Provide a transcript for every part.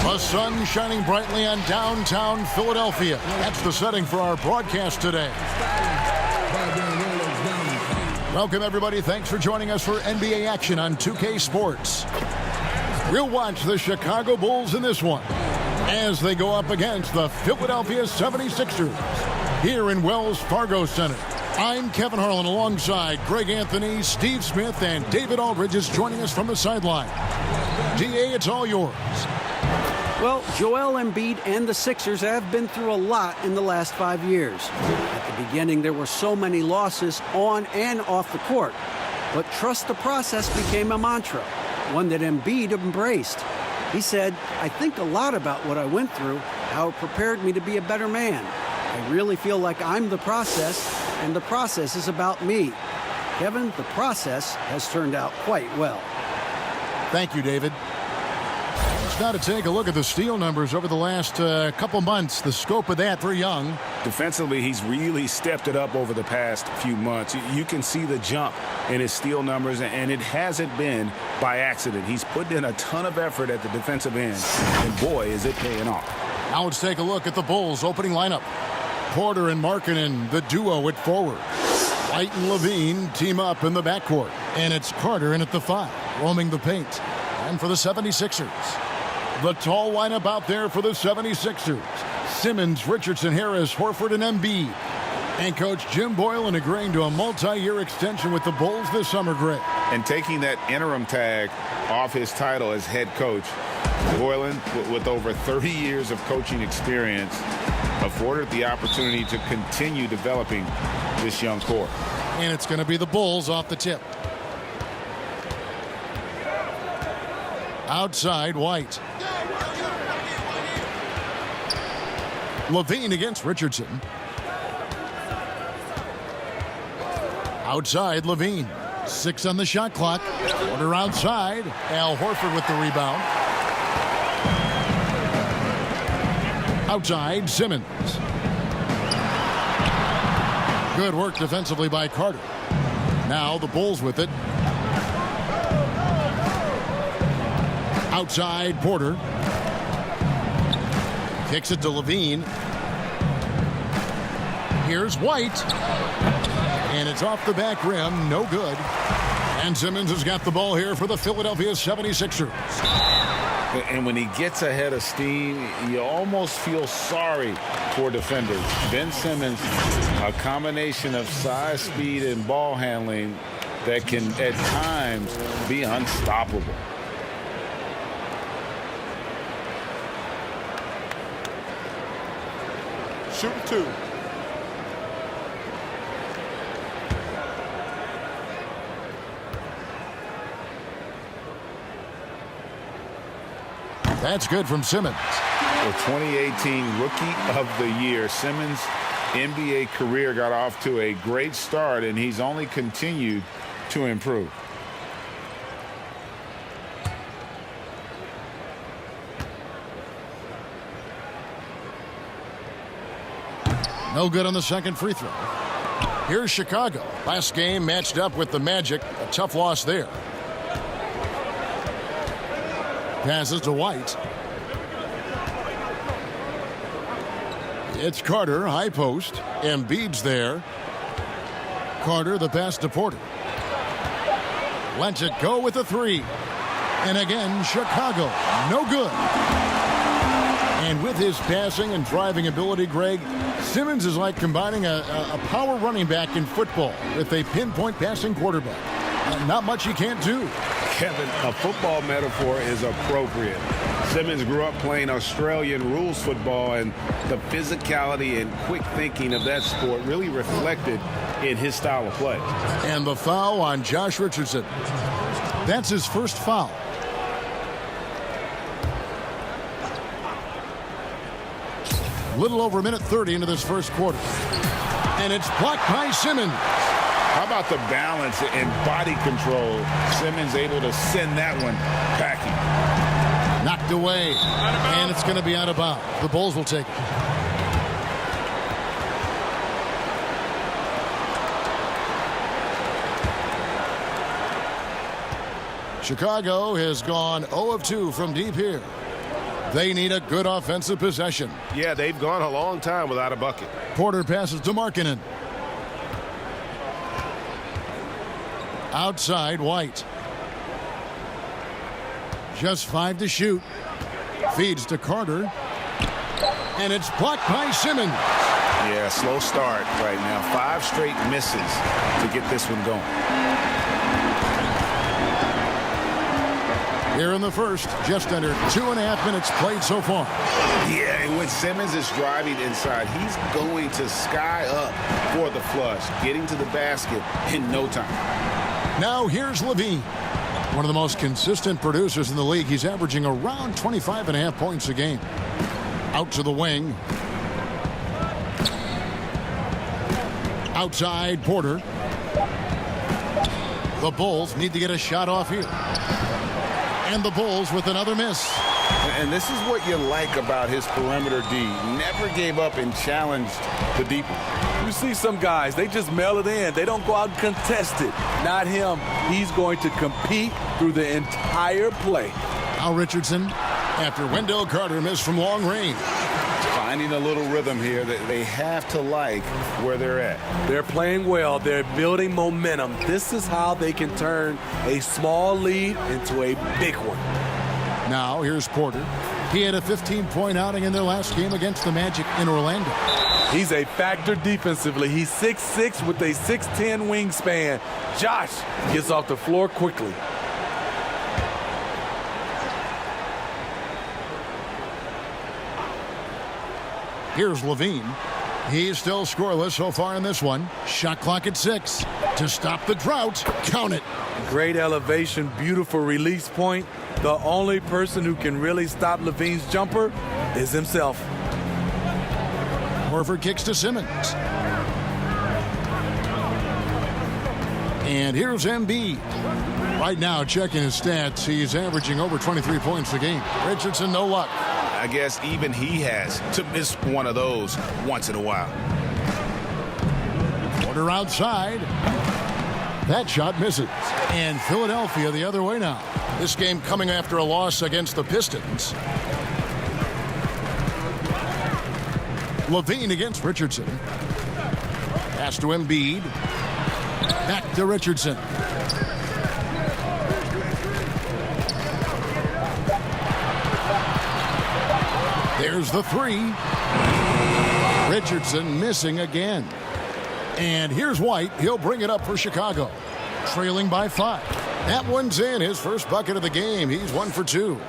The sun shining brightly on downtown Philadelphia. That's the setting for our broadcast today. Welcome, everybody. Thanks for joining us for NBA action on 2K Sports. We'll watch the Chicago Bulls in this one as they go up against the Philadelphia 76ers here in Wells Fargo Center. I'm Kevin Harlan alongside Greg Anthony, Steve Smith, and David Aldridge is joining us from the sideline. DA, it's all yours. Well, Joel Embiid and the Sixers have been through a lot in the last 5 years. At the beginning, there were so many losses on and off the court. But trust the process became a mantra, one that Embiid embraced. He said, "I think a lot about what I went through, how it prepared me to be a better man. I really feel like I'm the process, and the process is about me." Kevin, the process has turned out quite well. Thank you, David. Let's now to take a look at the steal numbers over the last couple months. The scope of that for Young. Defensively, he's really stepped it up over the past few months. You can see the jump in his steal numbers, and it hasn't been by accident. He's put in a ton of effort at the defensive end, and boy, is it paying off. Now let's take a look at the Bulls' opening lineup. Porter and Markkanen, the duo at forward. White and Levine team up in the backcourt. And it's Carter in at the 5, roaming the paint. And for the 76ers, the tall lineup out there for the 76ers. Simmons, Richardson, Harris, Horford, and Embiid. And Coach Jim Boylan agreeing to a multi-year extension with the Bulls this summer, Greg. And taking that interim tag off his title as head coach, Boylan, with over 30 years of coaching experience, afforded the opportunity to continue developing this young core. And it's going to be the Bulls off the tip. Outside, White. Levine against Richardson. Outside, Levine. 6 on the shot clock. Porter outside. Al Horford with the rebound. Outside, Simmons. Good work defensively by Carter. Now the Bulls with it. Outside, Porter. Kicks it to Levine. Here's White. And it's off the back rim. No good. And Simmons has got the ball here for the Philadelphia 76ers. And when he gets ahead of steam, you almost feel sorry for defenders. Ben Simmons, a combination of size, speed, and ball handling that can, at times, be unstoppable. Shoot 2. That's good from Simmons. The 2018 Rookie of the Year. Simmons' NBA career got off to a great start, and he's only continued to improve. No good on the second free throw. Here's Chicago. Last game matched up with the Magic. A tough loss there. Passes to White. It's Carter, high post. Embiid's there. Carter, the pass to Porter. Lets it go with a 3. And again, Chicago. No good. And with his passing and driving ability, Greg, Simmons is like combining a power running back in football with a pinpoint passing quarterback. Not much he can't do. Kevin, a football metaphor is appropriate. Simmons grew up playing Australian rules football, and the physicality and quick thinking of that sport really reflected in his style of play. And the foul on Josh Richardson. That's his first foul. Little over a minute 30 into this first quarter. And it's blocked by Simmons. How about the balance and body control? Simmons able to send that one packing. Knocked away. And it's going to be out of bounds. The Bulls will take it. Chicago has gone 0 of 2 from deep here. They need a good offensive possession. Yeah, they've gone a long time without a bucket. Porter passes to Markkanen. Outside, White. Just 5 to shoot. Feeds to Carter. And it's blocked by Simmons. Yeah, slow start right now. 5 straight misses to get this one going. Here in the first, just under 2.5 minutes played so far. Yeah, and when Simmons is driving inside, he's going to sky up for the flush, getting to the basket in no time. Now here's Levine. One of the most consistent producers in the league. He's averaging around 25.5 points a game. Out to the wing. Outside, Porter. The Bulls need to get a shot off here. And the Bulls with another miss. And this is what you like about his perimeter D. Never gave up and challenged the deep one. You see some guys, they just mail it in. They don't go out and contest it. Not him. He's going to compete through the entire play. Al Richardson, after Wendell Carter missed from long range. Finding a little rhythm here that they have to like where they're at. They're playing well. They're building momentum. This is how they can turn a small lead into a big one. Now here's Porter. He had a 15-point outing in their last game against the Magic in Orlando. He's a factor defensively. He's 6'6" with a 6'10" wingspan. Josh gets off the floor quickly. Here's Levine. He's still scoreless so far in this one. Shot clock at 6. To stop the drought, count it. Great elevation, beautiful release point. The only person who can really stop Levine's jumper is himself. Horford kicks to Simmons. And here's Embiid. Right now, checking his stats, he's averaging over 23 points a game. Richardson, no luck. I guess even he has to miss one of those once in a while. Porter outside. That shot misses. And Philadelphia the other way now. This game coming after a loss against the Pistons. Levine against Richardson. Pass to Embiid. Back to Richardson. There's the 3. Richardson missing again. And here's White. He'll bring it up for Chicago. Trailing by 5. That one's in. His first bucket of the game. He's 1 for 2.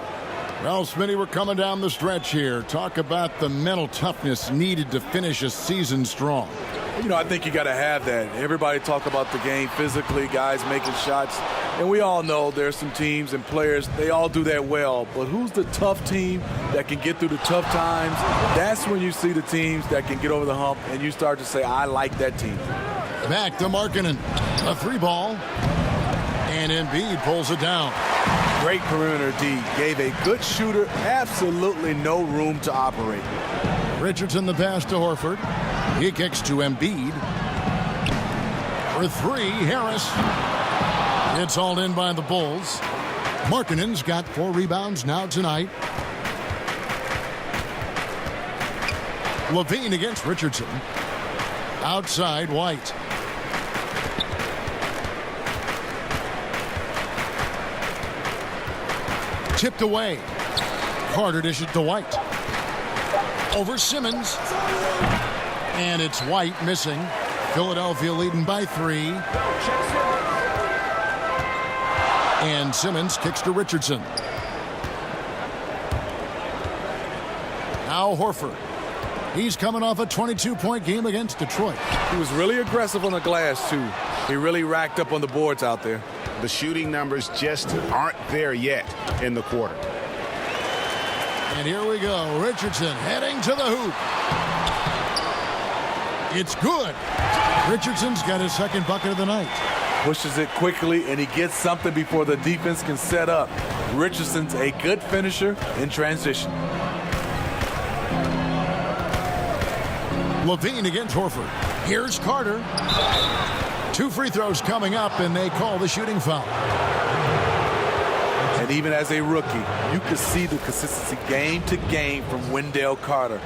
Well, Smitty, we're coming down the stretch here. Talk about the mental toughness needed to finish a season strong. You know, I think you got to have that. Everybody talk about the game physically, guys making shots. And we all know there's some teams and players, they all do that well. But who's the tough team that can get through the tough times? That's when you see the teams that can get over the hump and you start to say, I like that team. Back to Markkanen. A 3 ball. And Embiid pulls it down. Great perimeter D. Gave a good shooter absolutely no room to operate. Richardson the pass to Horford. He kicks to Embiid. For 3, Harris. It's hauled in by the Bulls. Markkanen's got 4 rebounds now tonight. Levine against Richardson. Outside, White. Tipped away. Carter dishes to White. Over Simmons. And it's White missing. Philadelphia leading by 3. And Simmons kicks to Richardson. Now Horford. He's coming off a 22-point game against Detroit. He was really aggressive on the glass, too. He really racked up on the boards out there. The shooting numbers just aren't there yet in the quarter. And here we go. Richardson heading to the hoop. It's good. Richardson's got his second bucket of the night. Pushes it quickly, and he gets something before the defense can set up. Richardson's a good finisher in transition. Levine against Horford. Here's Carter. 2 free throws coming up, and they call the shooting foul. And even as a rookie, you could see the consistency game to game from Wendell Carter.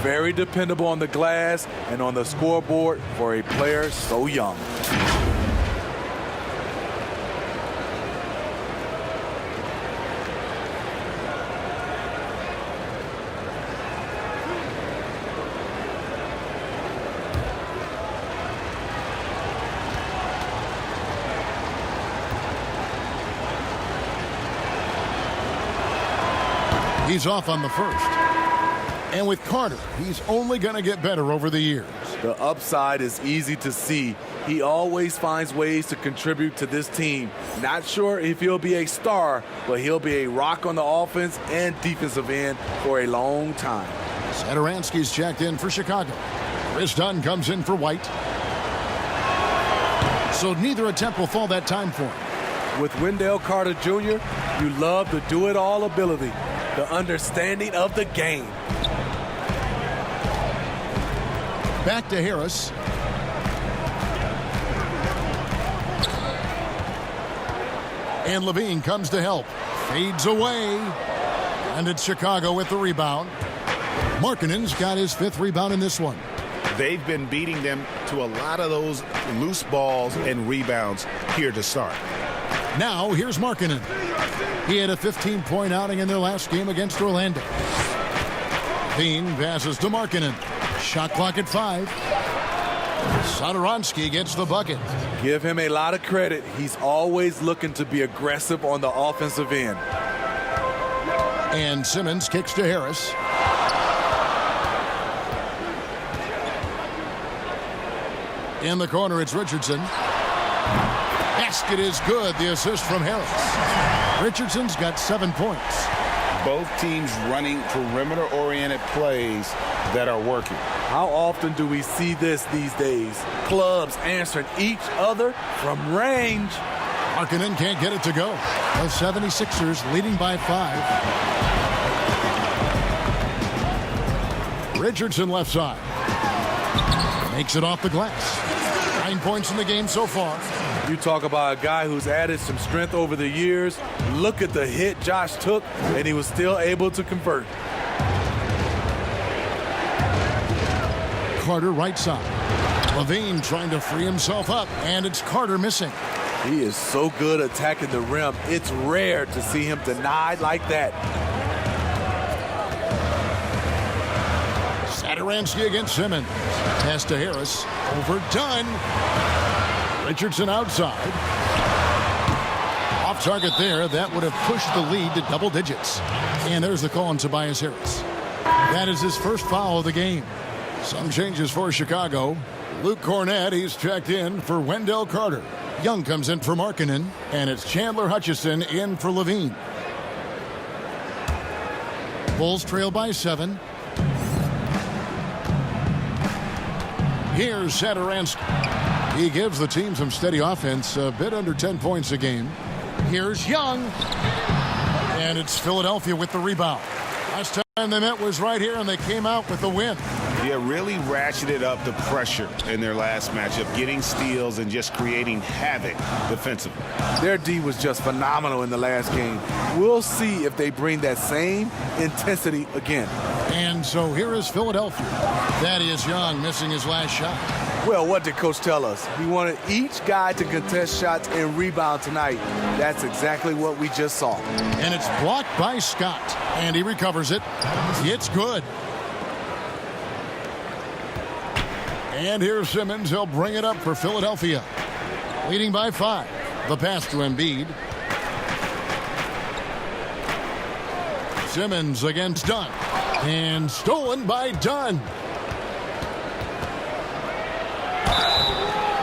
Very dependable on the glass and on the scoreboard for a player so young. He's off on the first. And with Carter, he's only going to get better over the years. The upside is easy to see. He always finds ways to contribute to this team. Not sure if he'll be a star, but he'll be a rock on the offense and defensive end for a long time. Satoransky's checked in for Chicago. Chris Dunn comes in for White. So neither attempt will fall that time for him. With Wendell Carter Jr., you love the do-it-all ability, the understanding of the game. Back to Harris. And Levine comes to help. Fades away. And it's Chicago with the rebound. Markkanen's got his 5th rebound in this one. They've been beating them to a lot of those loose balls and rebounds here to start. Now here's Markkanen. He had a 15-point outing in their last game against Orlando. Levine passes to Markkanen. Shot clock at 5. Satoransky gets the bucket. Give him a lot of credit. He's always looking to be aggressive on the offensive end. And Simmons kicks to Harris. In the corner, it's Richardson. Basket is good. The assist from Harris. Richardson's got 7 points. Both teams running perimeter-oriented plays that are working. How often do we see this these days? Clubs answering each other from range. Markkanen can't get it to go. The 76ers leading by 5. Richardson left side. Makes it off the glass. 9 points in the game so far. You talk about a guy who's added some strength over the years. Look at the hit Josh took, and he was still able to convert. Carter right side. Levine trying to free himself up, and it's Carter missing. He is so good attacking the rim. It's rare to see him denied like that. Satoransky against Simmons. Pass to Harris. Overdone. Richardson outside. Off target there. That would have pushed the lead to double digits. And there's the call on Tobias Harris. That is his first foul of the game. Some changes for Chicago. Luke Cornett, he's checked in for Wendell Carter. Young comes in for Markkanen. And it's Chandler Hutchison in for Levine. Bulls trail by 7. Here's Satoransky. He gives the team some steady offense, a bit under 10 points a game. Here's Young. And it's Philadelphia with the rebound. Last time they met was right here, and they came out with the win. Yeah, really ratcheted up the pressure in their last matchup, getting steals and just creating havoc defensively. Their D was just phenomenal in the last game. We'll see if they bring that same intensity again. And so here is Philadelphia. Thaddeus Young missing his last shot. Well, what did Coach tell us? He wanted each guy to contest shots and rebound tonight. That's exactly what we just saw. And it's blocked by Scott. And he recovers it. It's good. And here's Simmons. He'll bring it up for Philadelphia. Leading by 5. The pass to Embiid. Simmons against Dunn. And stolen by Dunn.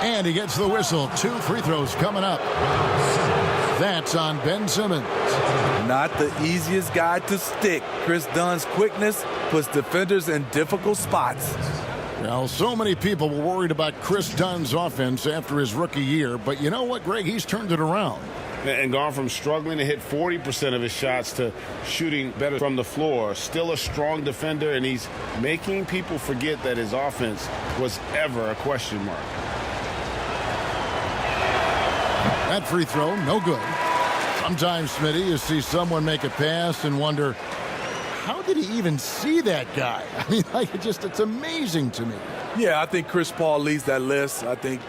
And he gets the whistle. 2 free throws coming up. That's on Ben Simmons. Not the easiest guy to stick. Chris Dunn's quickness puts defenders in difficult spots. Well, so many people were worried about Chris Dunn's offense after his rookie year, but you know what, Greg? He's turned it around. And gone from struggling to hit 40% of his shots to shooting better from the floor. Still a strong defender, and he's making people forget that his offense was ever a question mark. That free throw, no good. Sometimes, Smitty, you see someone make a pass and wonder, how did he even see that guy? I mean, it's amazing to me. Yeah, I think Chris Paul leads that list. I think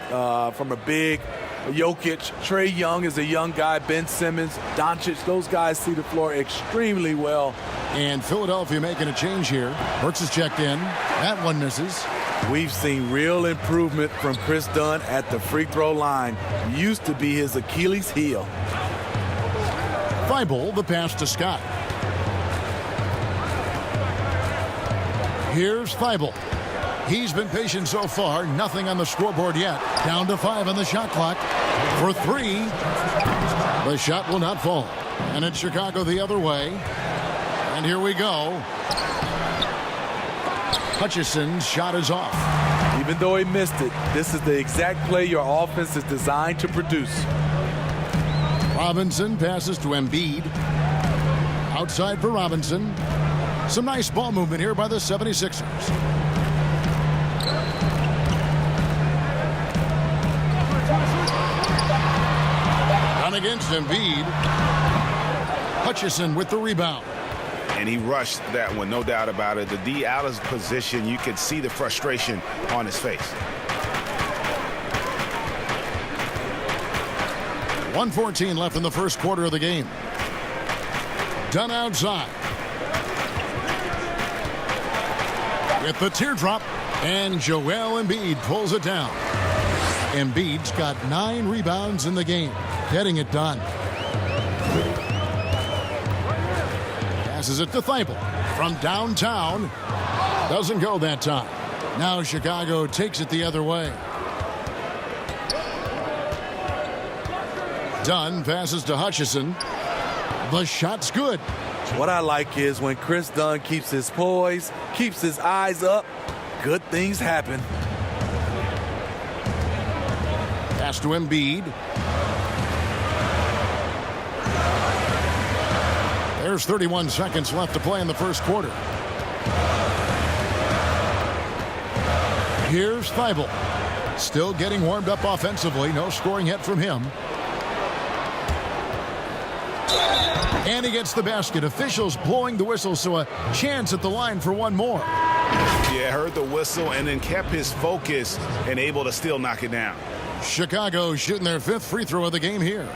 from a big Jokic, Trae Young is a young guy, Ben Simmons, Doncic, those guys see the floor extremely well. And Philadelphia making a change here. Burks is checked in. That one misses. We've seen real improvement from Chris Dunn at the free throw line. Used to be his Achilles heel. Thibault, the pass to Scott. Here's Thibault. He's been patient so far. Nothing on the scoreboard yet. Down to 5 on the shot clock. For 3. The shot will not fall. And it's Chicago the other way. And here we go. Hutchison's shot is off. Even though he missed it, this is the exact play your offense is designed to produce. Robinson passes to Embiid. Outside for Robinson. Some nice ball movement here by the 76ers. Down against Embiid. Hutchison with the rebound. And he rushed that one, no doubt about it. The D out of position, you could see the frustration on his face. 1:14 left in the first quarter of the game. Dunn outside. With the teardrop, and Joel Embiid pulls it down. Embiid's got 9 rebounds in the game, getting it done. Passes it to Thibault from downtown. Doesn't go that time. Now Chicago takes it the other way. Dunn passes to Hutchison. The shot's good. What I like is when Chris Dunn keeps his poise, keeps his eyes up, good things happen. Pass to Embiid. There's 31 seconds left to play in the first quarter. Here's Thibault. Still getting warmed up offensively. No scoring yet from him. And he gets the basket. Officials blowing the whistle, so a chance at the line for one more. Yeah, heard the whistle and then kept his focus and able to still knock it down. Chicago shooting their 5th free throw of the game here.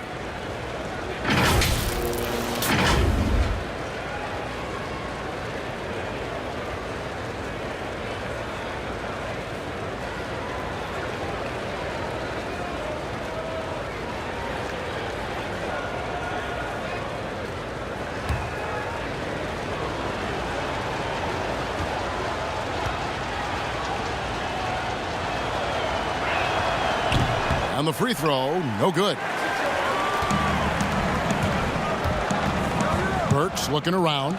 On the free throw, no good. Burks looking around.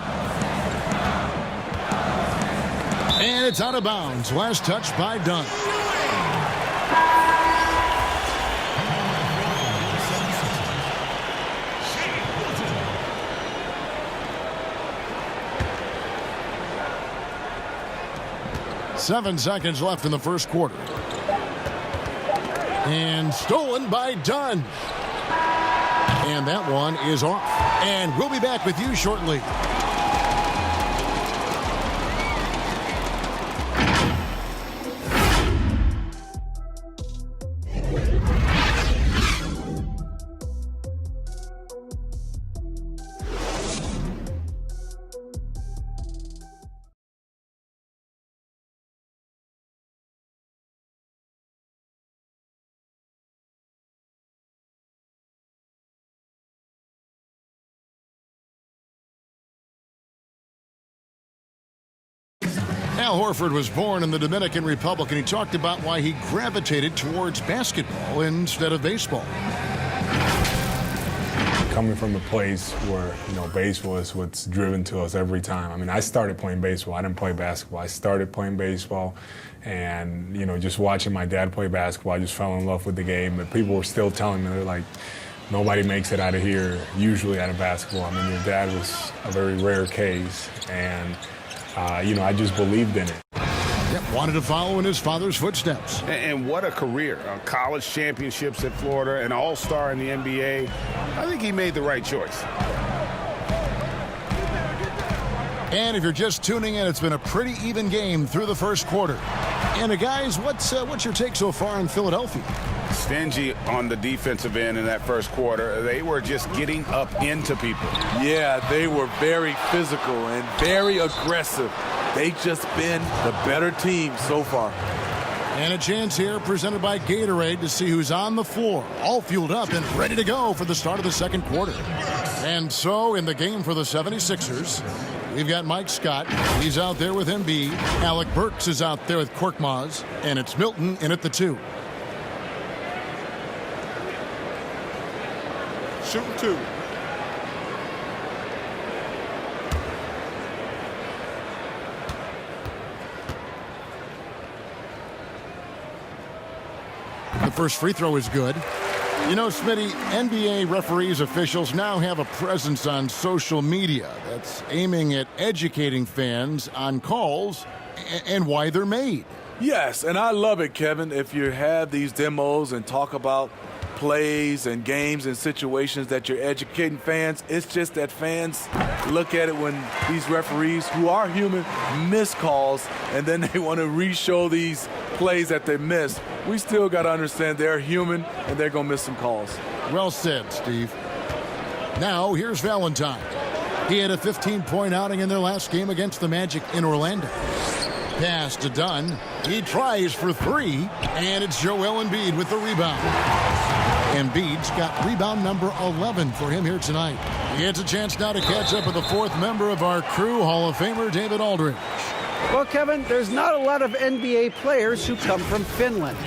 And it's out of bounds. Last touch by Dunn. Seven seconds left in the first quarter. And stolen by Dunn. And that one is off. And we'll be back with you shortly. Al Horford was born in the Dominican Republic, and he talked about why he gravitated towards basketball instead of baseball. Coming from a place where, baseball is what's driven to us every time. I mean, I started playing baseball. I didn't play basketball. I started playing baseball, and, just watching my dad play basketball, I just fell in love with the game. But people were still telling me, they're like, nobody makes it out of here, usually out of basketball. I mean, your dad was a very rare case, and I just believed in it. Yep, wanted to follow in his father's footsteps. And what a career. College championships at Florida, an all-star in the NBA. I think he made the right choice. And if you're just tuning in, it's been a pretty even game through the first quarter. And guys, what's your take so far on Philadelphia? Stingy on the defensive end in that first quarter. They were just getting up into people. Yeah, they were very physical and very aggressive. They've just been the better team so far. And a chance here presented by Gatorade to see who's on the floor, all fueled up and ready to go for the start of the second quarter. And so in the game for the 76ers, we've got Mike Scott. He's out there with Embiid. Alec Burks is out there with Korkmaz. And it's Milton in at the 2. Shooting 2. The first free throw is good. You know, Smitty, NBA referees, officials now have a presence on social media that's aiming at educating fans on calls and why they're made. Yes, and I love it, Kevin, if you have these demos and talk about plays and games and situations that you're educating fans. It's just that fans look at it when these referees, who are human, miss calls, and then they want to re-show these plays that they missed. We still got to understand they're human and they're going to miss some calls. Well said, Steve. Now, here's Valentine. He had a 15-point outing in their last game against the Magic in Orlando. Pass to Dunn. He tries for 3, and it's Joel Embiid with the rebound. Embiid's got rebound number 11 for him here tonight. He gets a chance now to catch up with the 4th member of our crew, Hall of Famer David Aldridge. Well, Kevin, there's not a lot of NBA players who come from Finland.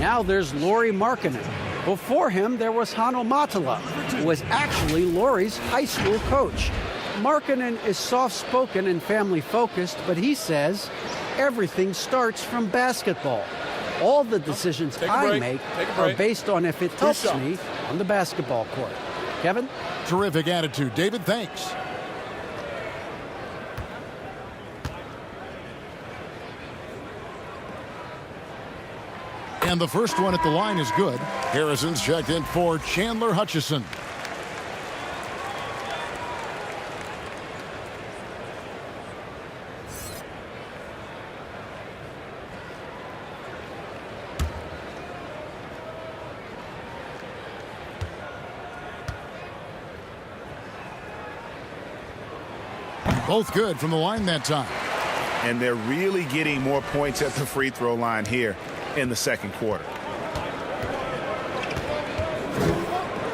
Now there's Lauri Markkanen. Before him, there was Hanno Matala, who was actually Lauri's high school coach. Markkanen is soft-spoken and family-focused, but he says everything starts from basketball. All the decisions I make are based on if it helps me on the basketball court. Kevin? Terrific attitude. David, thanks. And the first one at the line is good. Harrison's checked in for Chandler Hutchison. Both good from the line that time. And they're really getting more points at the free throw line here in the second quarter.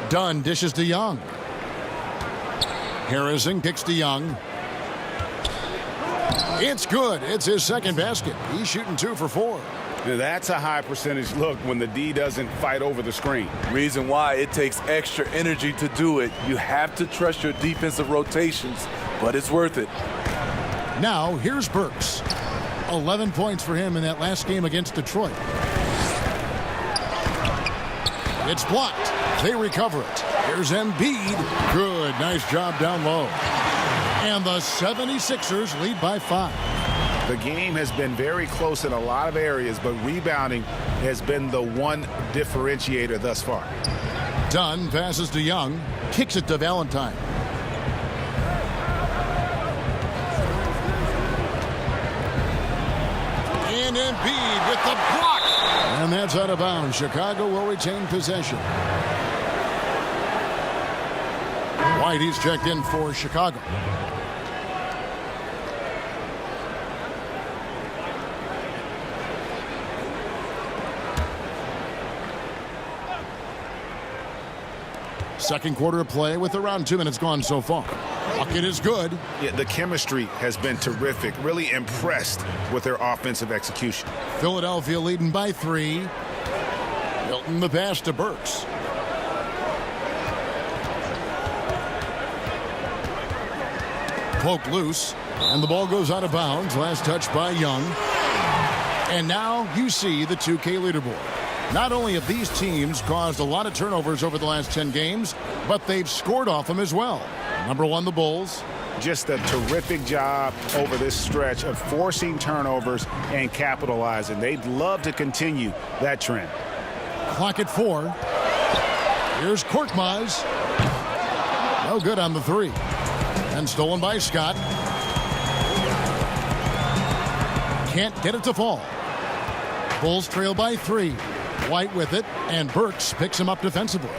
Dunn dishes to Young. Harrison kicks to Young. It's good. It's his second basket. He's shooting 2 for 4. That's a high percentage look when the D doesn't fight over the screen. Reason why it takes extra energy to do it. You have to trust your defensive rotations, but it's worth it. Now, here's Burks. 11 points for him in that last game against Detroit. It's blocked. They recover it. Here's Embiid. Good. Nice job down low. And the 76ers lead by 5. The game has been very close in a lot of areas, but rebounding has been the one differentiator thus far. Dunn passes to Young. Kicks it to Valentine. And Embiid with the block. And that's out of bounds. Chicago will retain possession. White, he's checked in for Chicago. Second quarter of play with around 2 minutes gone so far. Bucket is good. Yeah, the chemistry has been terrific. Really impressed with their offensive execution. Philadelphia leading by 3. Milton the pass to Burks. Poked loose, and the ball goes out of bounds. Last touch by Young. And now you see the 2K leaderboard. Not only have these teams caused a lot of turnovers over the last 10 games, but they've scored off them as well. Number one, the Bulls. Just a terrific job over this stretch of forcing turnovers and capitalizing. They'd love to continue that trend. Clock at 4. Here's Korkmaz. No good on the 3. And stolen by Scott. Can't get it to fall. Bulls trail by 3. White with it, and Burks picks him up defensively.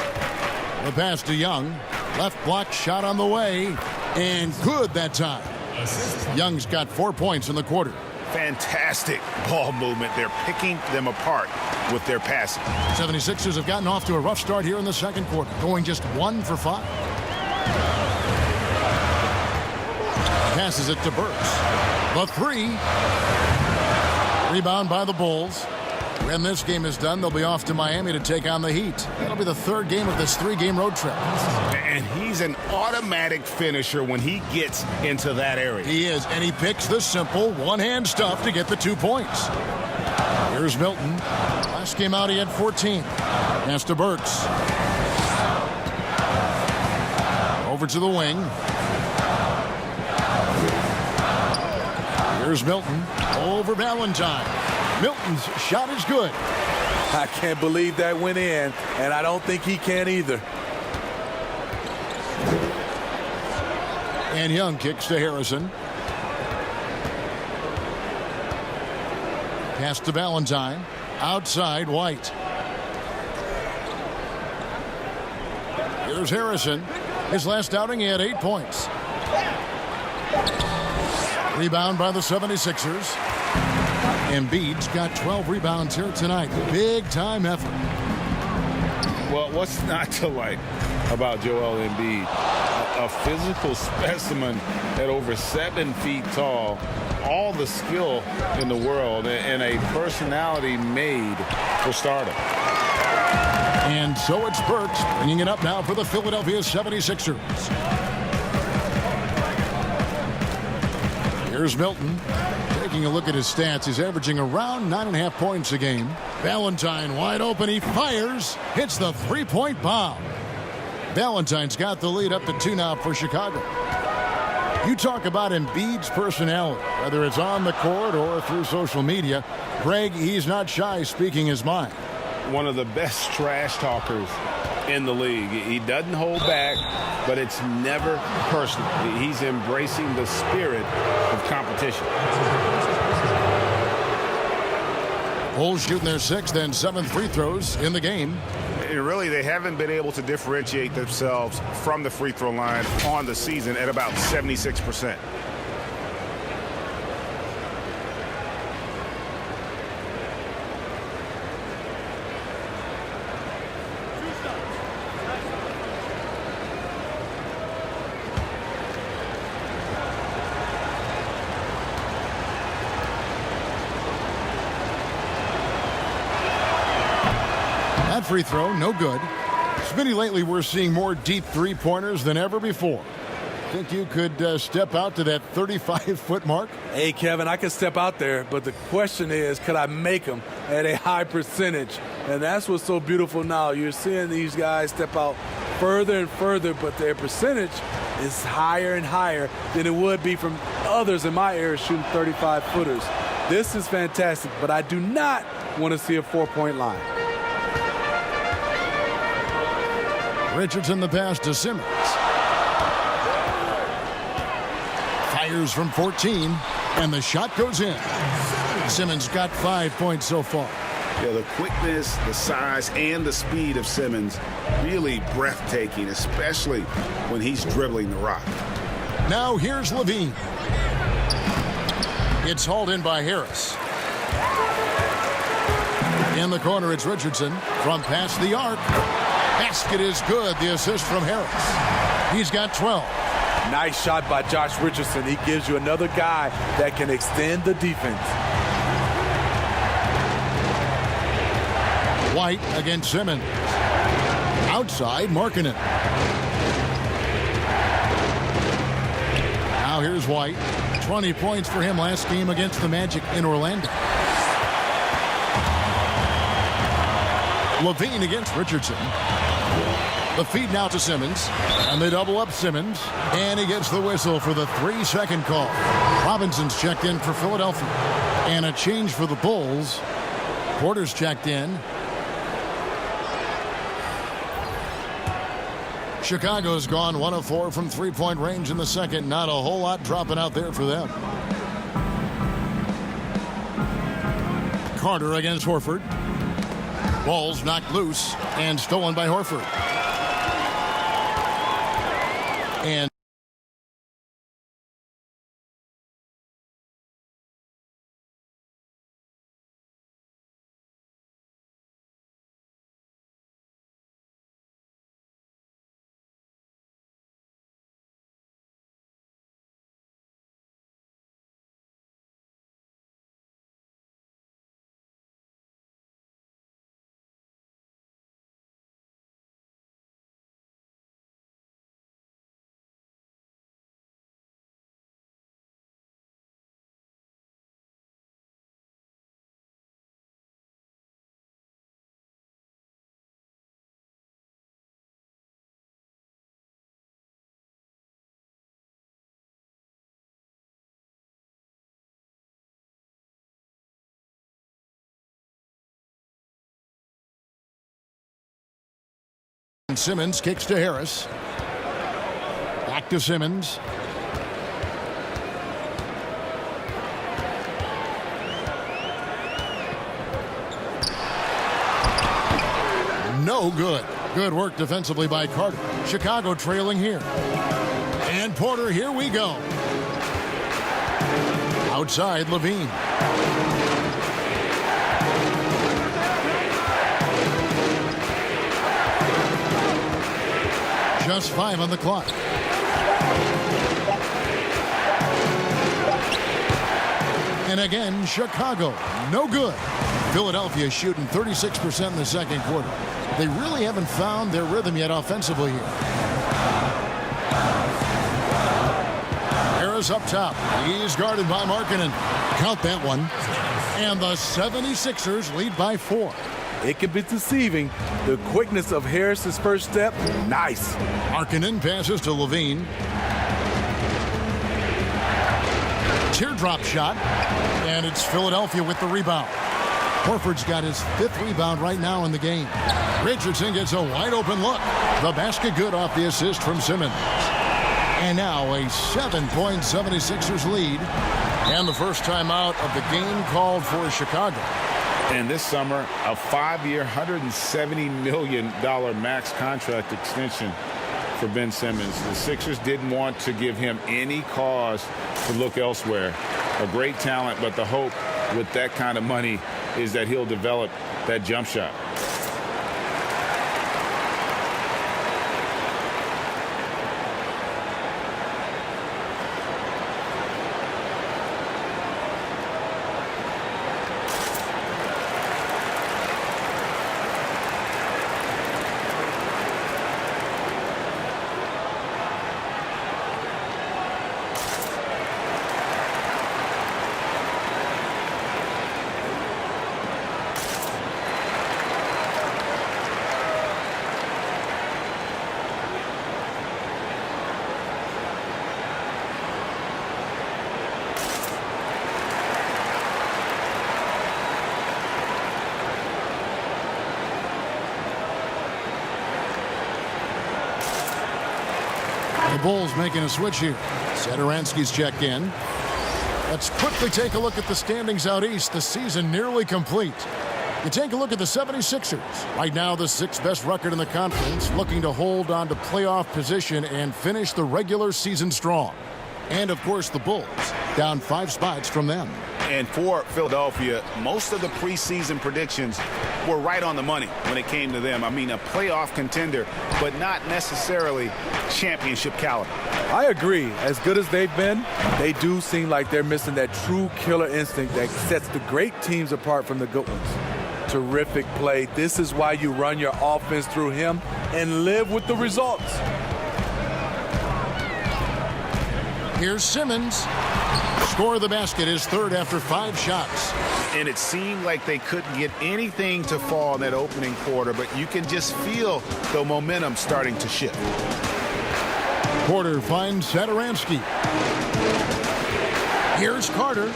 The pass to Young. Left block shot on the way. And good that time. Young's got 4 points in the quarter. Fantastic ball movement. They're picking them apart with their passing. 76ers have gotten off to a rough start here in the second quarter, going just 1 for 5. Passes it to Burks. The 3. Rebound by the Bulls. When this game is done, they'll be off to Miami to take on the Heat. That'll be the 3rd game of this 3-game road trip. And he's an automatic finisher when he gets into that area. He is, and he picks the simple one-hand stuff to get the 2 points. Here's Milton. Last game out, he had 14. Pass to Burks. Over to the wing. Here's Milton. Over Valentine. Milton's shot is good. I can't believe that went in, and I don't think he can either. And Young kicks to Harrison. Pass to Valentine. Outside, White. Here's Harrison. His last outing, he had 8 points. Rebound by the 76ers. Embiid's got 12 rebounds here tonight. Big-time effort. Well, what's not to like about Joel Embiid? A physical specimen at over 7 feet tall, all the skill in the world, and a personality made for stardom. And so it's Burks bringing it up now for the Philadelphia 76ers. Here's Milton. Taking a look at his stats, he's averaging around 9.5 points a game. Valentine wide open, he fires, hits the 3-point bomb. Valentine's got the lead up to 2 now for Chicago. You talk about Embiid's personality, whether it's on the court or through social media. Greg, he's not shy speaking his mind. One of the best trash talkers in the league. He doesn't hold back, but it's never personal. He's embracing the spirit of competition. Bulls shooting their 6th and 7th free throws in the game. And really, they haven't been able to differentiate themselves from the free throw line on the season at about 76%. That free throw, no good. Smitty, lately we're seeing more deep three-pointers than ever before. Think you could step out to that 35-foot mark? Hey, Kevin, I can step out there, but the question is, could I make them at a high percentage? And that's what's so beautiful now. You're seeing these guys step out further and further, but their percentage is higher and higher than it would be from others in my area shooting 35-footers. This is fantastic, but I do not want to see a 4-point line. Richardson the pass to Simmons. Fires from 14, and the shot goes in. Simmons got 5 points so far. Yeah, the quickness, the size, and the speed of Simmons really breathtaking, especially when he's dribbling the rock. Now here's Levine. It's hauled in by Harris. In the corner, it's Richardson from past the arc. Basket is good. The assist from Harris. He's got 12. Nice shot by Josh Richardson. He gives you another guy that can extend the defense. White against Simmons. Outside, Markkanen. Now here's White. 20 points for him last game against the Magic in Orlando. Levine against Richardson. The feed now to Simmons, and they double up Simmons, and he gets the whistle for the 3-second call. Robinson's checked in for Philadelphia, and a change for the Bulls. Porter's checked in. Chicago's gone 1 of 4 from three-point range in the second. Not a whole lot dropping out there for them. Carter against Horford. Ball's knocked loose and stolen by Horford. And Simmons kicks to Harris. Back to Simmons. No good. Good work defensively by Carter. Chicago trailing here. And Porter, here we go. Outside, Levine. Just 5 on the clock. And again, Chicago, no good. Philadelphia shooting 36% in the second quarter. They really haven't found their rhythm yet offensively here. Harris up top. He's guarded by Markkanen. Count that one. And the 76ers lead by 4. It can be deceiving. The quickness of Harris's first step, nice. Markkanen passes to Levine. Teardrop shot, and it's Philadelphia with the rebound. Horford's got his 5th rebound right now in the game. Richardson gets a wide open look. The basket good off the assist from Simmons. And now a 7-point 76ers lead. And the first timeout of the game called for Chicago. And this summer, a 5-year, $170 million max contract extension for Ben Simmons. The Sixers didn't want to give him any cause to look elsewhere. A great talent, but the hope with that kind of money is that he'll develop that jump shot. The Bulls making a switch here. Satoransky's checked in. Let's quickly take a look at the standings out east. The season nearly complete. You take a look at the 76ers. Right now, the 6th best record in the conference, looking to hold on to playoff position and finish the regular season strong. And, of course, the Bulls, down 5 spots from them. And for Philadelphia, most of the preseason predictions were right on the money when it came to them. I mean, a playoff contender, but not necessarily championship caliber. I agree. As good as they've been, they do seem like they're missing that true killer instinct that sets the great teams apart from the good ones. Terrific play. This is why you run your offense through him and live with the results. Here's Simmons. Score the basket, his 3rd after 5 shots. And it seemed like they couldn't get anything to fall in that opening quarter, but you can just feel the momentum starting to shift. Porter finds Satoransky. Here's Carter.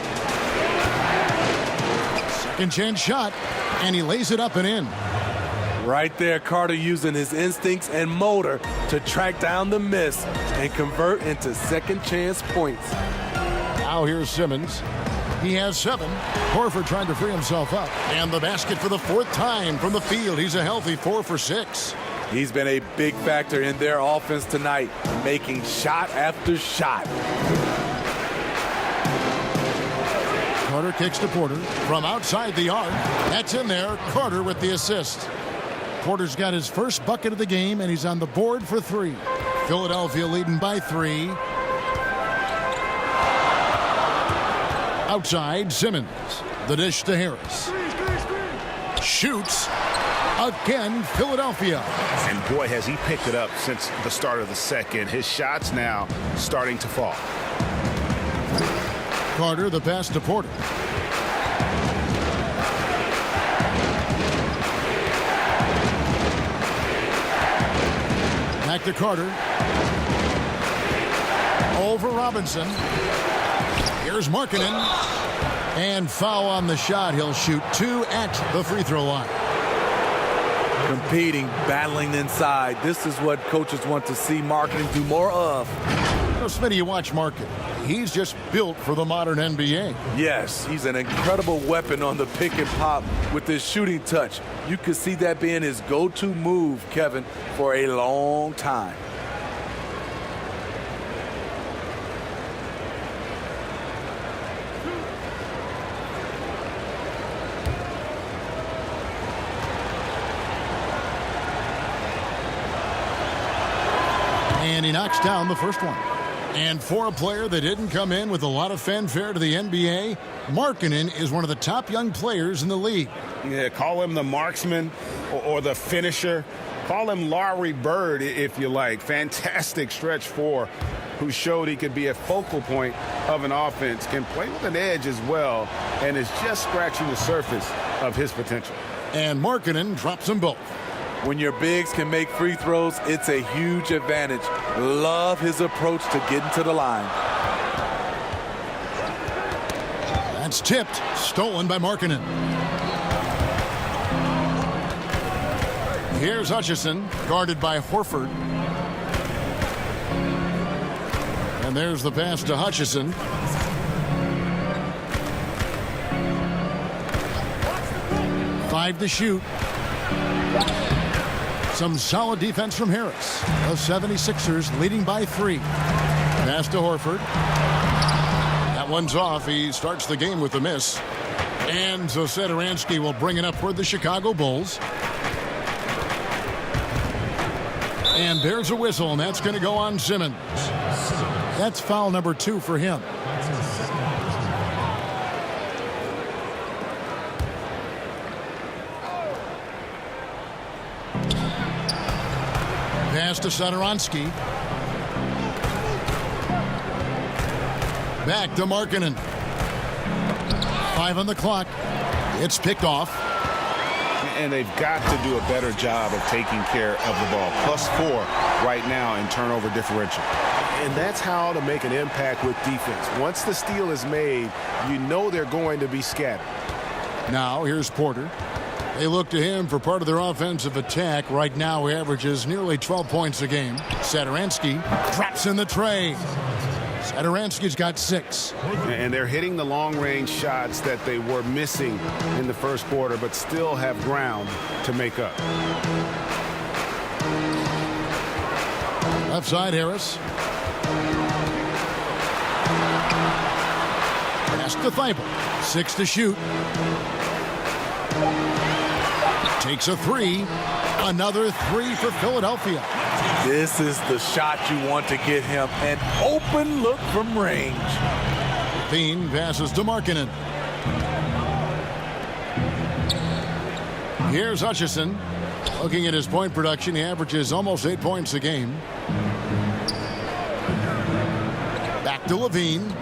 Second chance shot, and he lays it up and in. Right there, Carter using his instincts and motor to track down the miss and convert into second chance points. Now here's Simmons. He has 7. Horford trying to free himself up. And the basket for the 4th time from the field. He's a healthy 4 for 6. He's been a big factor in their offense tonight, making shot after shot. Carter kicks to Porter from outside the arc. That's in there. Carter with the assist. Porter's got his first bucket of the game, and he's on the board for 3. Philadelphia leading by 3. Outside, Simmons. The dish to Harris. Shoots. Again, Philadelphia. And boy, has he picked it up since the start of the second. His shots now starting to fall. Carter, the pass to Porter. Back to Carter. Over Robinson. Here's Markkanen. And foul on the shot. He'll shoot 2 at the free throw line. Competing, battling inside. This is what coaches want to see Markkanen do more of. You know, Smitty, you watch Markkanen. He's just built for the modern NBA. Yes, he's an incredible weapon on the pick and pop with his shooting touch. You could see that being his go-to move, Kevin, for a long time. And he knocks down the first one. And for a player that didn't come in with a lot of fanfare to the NBA, Markkanen is one of the top young players in the league. Yeah, call him the marksman or the finisher. Call him Larry Bird, if you like. Fantastic stretch 4, who showed he could be a focal point of an offense, can play with an edge as well, and is just scratching the surface of his potential. And Markkanen drops them both. When your bigs can make free throws, it's a huge advantage. Love his approach to getting to the line. That's tipped. Stolen by Markkanen. Here's Hutchison, guarded by Horford. And there's the pass to Hutchison. Five to shoot. Some solid defense from Harris. The 76ers leading by 3. Pass to Horford. That one's off. He starts the game with a miss. And so Satoransky will bring it up for the Chicago Bulls. And there's a whistle, and that's going to go on Simmons. That's foul number 2 for him. Pass to Satoransky. Back to Markkanen. 5 on the clock. It's picked off. And they've got to do a better job of taking care of the ball. +4 right now in turnover differential. And that's how to make an impact with defense. Once the steal is made, you know they're going to be scattered. Now here's Porter. They look to him for part of their offensive attack. Right now, he averages nearly 12 points a game. Satoransky drops in the tray. Satoransky's got 6. And they're hitting the long-range shots that they were missing in the first quarter, but still have ground to make up. Left side, Harris. Pass to Thibault. 6 to shoot. Takes a 3. Another 3 for Philadelphia. This is the shot you want to get him. An open look from range. Bean passes to Markkanen. Here's Hutchison. Looking at his point production, he averages almost 8 points a game. Back to Levine.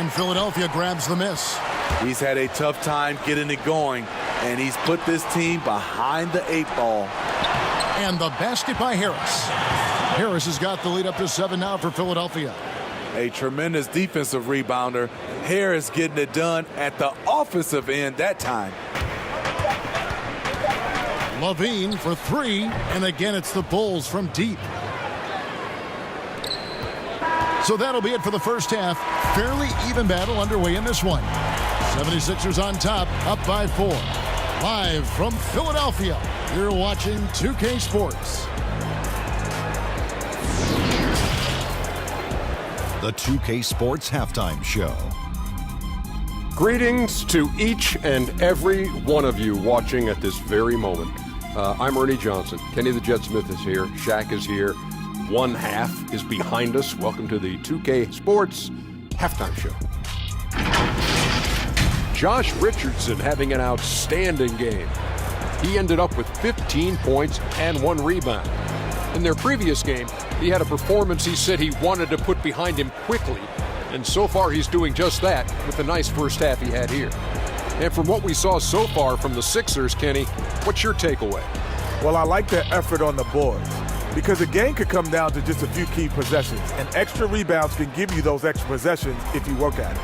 And Philadelphia grabs the miss. He's had a tough time getting it going, and he's put this team behind the 8 ball. And the basket by Harris. Harris has got the lead up to 7 now for Philadelphia. A tremendous defensive rebounder. Harris getting it done at the offensive end that time. Levine for 3, and again it's the Bulls from deep. So that'll be it for the first half. Fairly even battle underway in this one. 76ers on top, up by 4. Live from Philadelphia, you're watching 2K Sports. The 2K Sports Halftime Show. Greetings to each and every one of you watching at this very moment. I'm Ernie Johnson. Kenny the Jet Smith is here. Shaq is here. One half is behind us. Welcome to the 2K Sports Halftime Show. Josh Richardson having an outstanding game. He ended up with 15 points and 1 rebound. In their previous game, he had a performance he said he wanted to put behind him quickly. And so far, he's doing just that with the nice first half he had here. And from what we saw so far from the Sixers, Kenny, what's your takeaway? Well, I like their effort on the boards because the game could come down to just a few key possessions, and extra rebounds can give you those extra possessions if you work at it.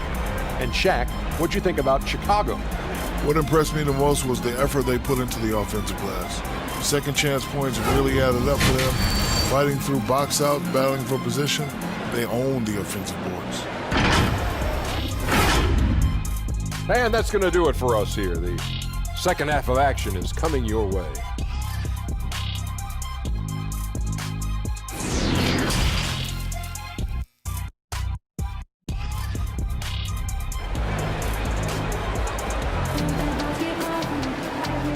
And Shaq, what'd you think about Chicago? What impressed me the most was the effort they put into the offensive glass. Second chance points really added up for them. Fighting through box out, battling for position, they own the offensive boards. And that's going to do it for us here. The second half of action is coming your way.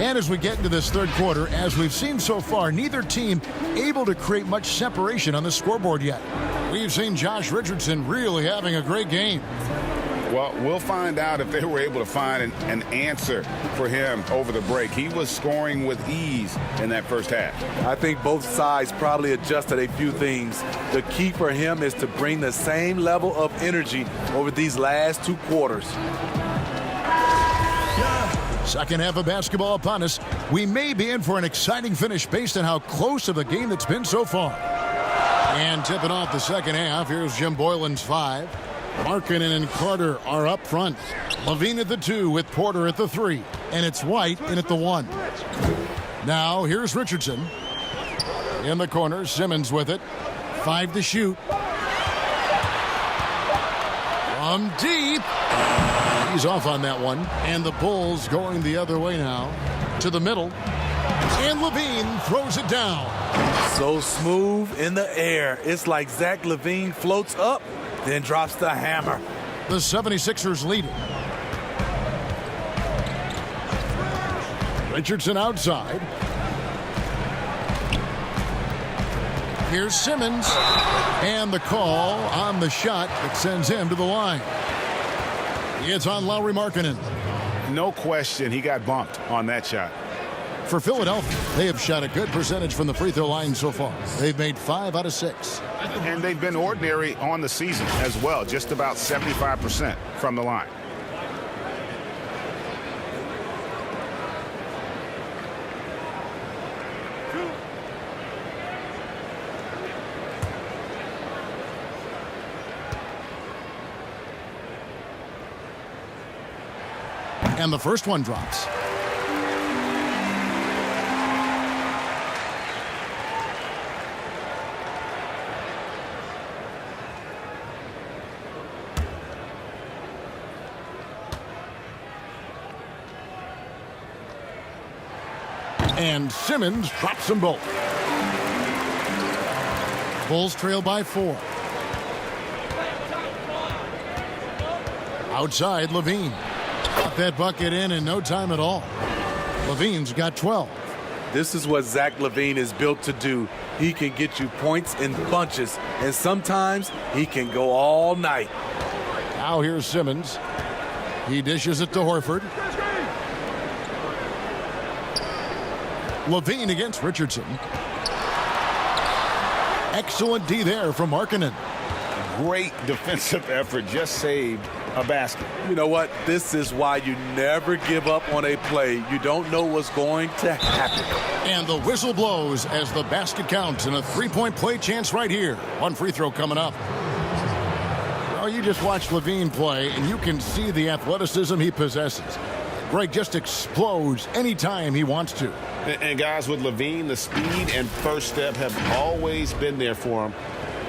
And as we get into this third quarter, as we've seen so far, neither team able to create much separation on the scoreboard yet. We've seen Josh Richardson really having a great game. Well, we'll find out if they were able to find an answer for him over the break. He was scoring with ease in that first half. I think both sides probably adjusted a few things. The key for him is to bring the same level of energy over these last 2 quarters. Second half of basketball upon us. We may be in for an exciting finish based on how close of the game that's been so far. And tipping off the second half, here's Jim Boylan's 5. Markkanen and Carter are up front. Levine at the 2 with Porter at the 3. And it's White in at the 1. Now here's Richardson. In the corner, Simmons with it. 5 to shoot. From deep. He's off on that one. And the Bulls going the other way now. To the middle. And Levine throws it down. So smooth in the air. It's like Zach LaVine floats up, then drops the hammer. The 76ers lead it. Richardson outside. Here's Simmons. And the call on the shot that sends him to the line. It's on Lauri Markkanen. No question he got bumped on that shot. For Philadelphia, they have shot a good percentage from the free throw line so far. They've made 5 out of 6. And they've been ordinary on the season as well, just about 75% from the line. And the first one drops. And Simmons drops them both. Bulls trail by 4. Outside, Levine. Got that bucket in no time at all. Levine's got 12. This is what Zach LaVine is built to do. He can get you points in bunches, and sometimes he can go all night. Now here's Simmons. He dishes it to Horford. Levine against Richardson. Excellent D there from Markkanen. Great defensive effort, just saved a basket. You know what? This is why you never give up on a play. You don't know what's going to happen. And the whistle blows as the basket counts and a three-point play chance right here. One free throw coming up. Well, you just watch Levine play, and you can see the athleticism he possesses. Greg just explodes anytime he wants to. And guys, with Levine, the speed and first step have always been there for him.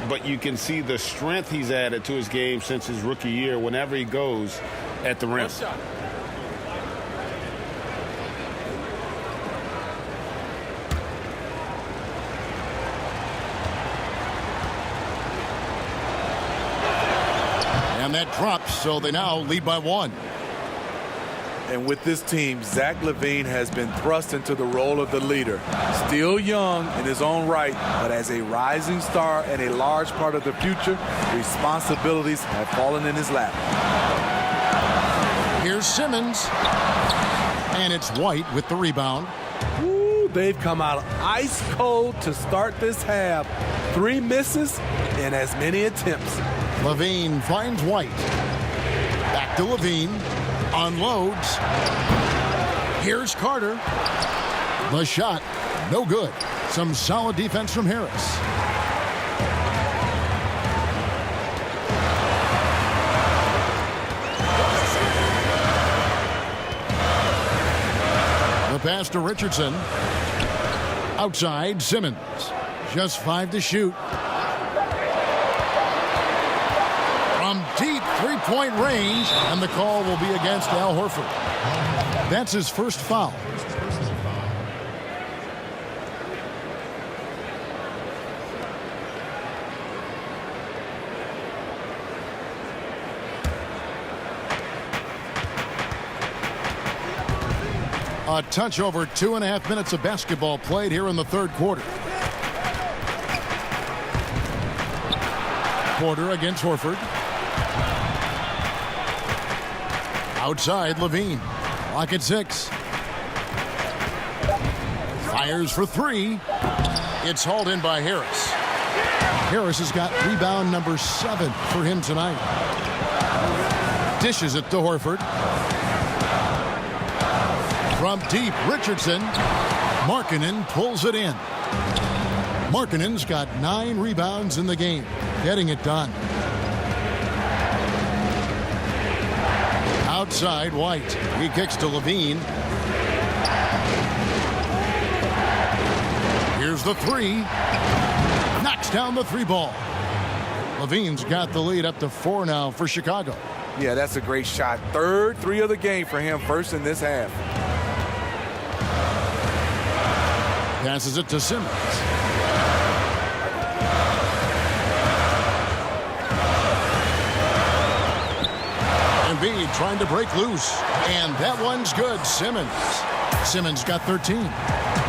But you can see the strength he's added to his game since his rookie year whenever he goes at the rim. And that drops, so they now lead by 1. And with this team, Zach LaVine has been thrust into the role of the leader. Still young in his own right, but as a rising star and a large part of the future, responsibilities have fallen in his lap. Here's Simmons. And it's White with the rebound. Ooh, they've come out ice cold to start this half. 3 misses in as many attempts. Levine finds White. Back to Levine. Unloads. Here's Carter. The shot, no good. Some solid defense from Harris. The pass to Richardson. Outside, Simmons. Just 5 to shoot. From deep three-point range, and the call will be against Al Horford. That's his first foul. A touch over 2.5 minutes of basketball played here in the third quarter. Porter against Horford. Outside, Levine. Clock at 6. Fires for 3. It's hauled in by Harris. Harris has got rebound number 7 for him tonight. Dishes it to Horford. From deep, Richardson. Markkanen pulls it in. Markkanen's got 9 rebounds in the game, getting it done. Outside, White. He kicks to Levine. Here's the 3. Knocks down the 3 ball. Levine's got the lead up to 4 now for Chicago. Yeah, that's a great shot. Third 3 of the game for him, first in this half. Passes it to Simmons. Embiid trying to break loose. And that one's good. Simmons got 13.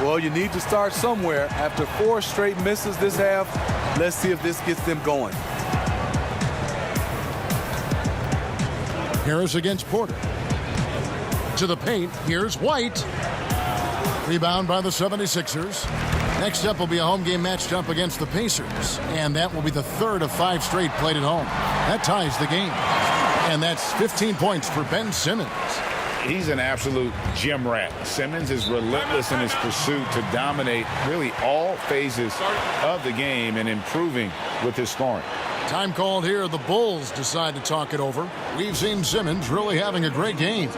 Well, you need to start somewhere. After 4 straight misses this half, let's see if this gets them going. Harris against Porter. To the paint. Here's White. Rebound by the 76ers. Next up will be a home game matched up against the Pacers. And that will be the 3rd of 5 straight played at home. That ties the game. And that's 15 points for Ben Simmons. He's an absolute gym rat. Simmons is relentless in his pursuit to dominate really all phases of the game and improving with his scoring. Time called here. The Bulls decide to talk it over. We've seen Simmons really having a great game.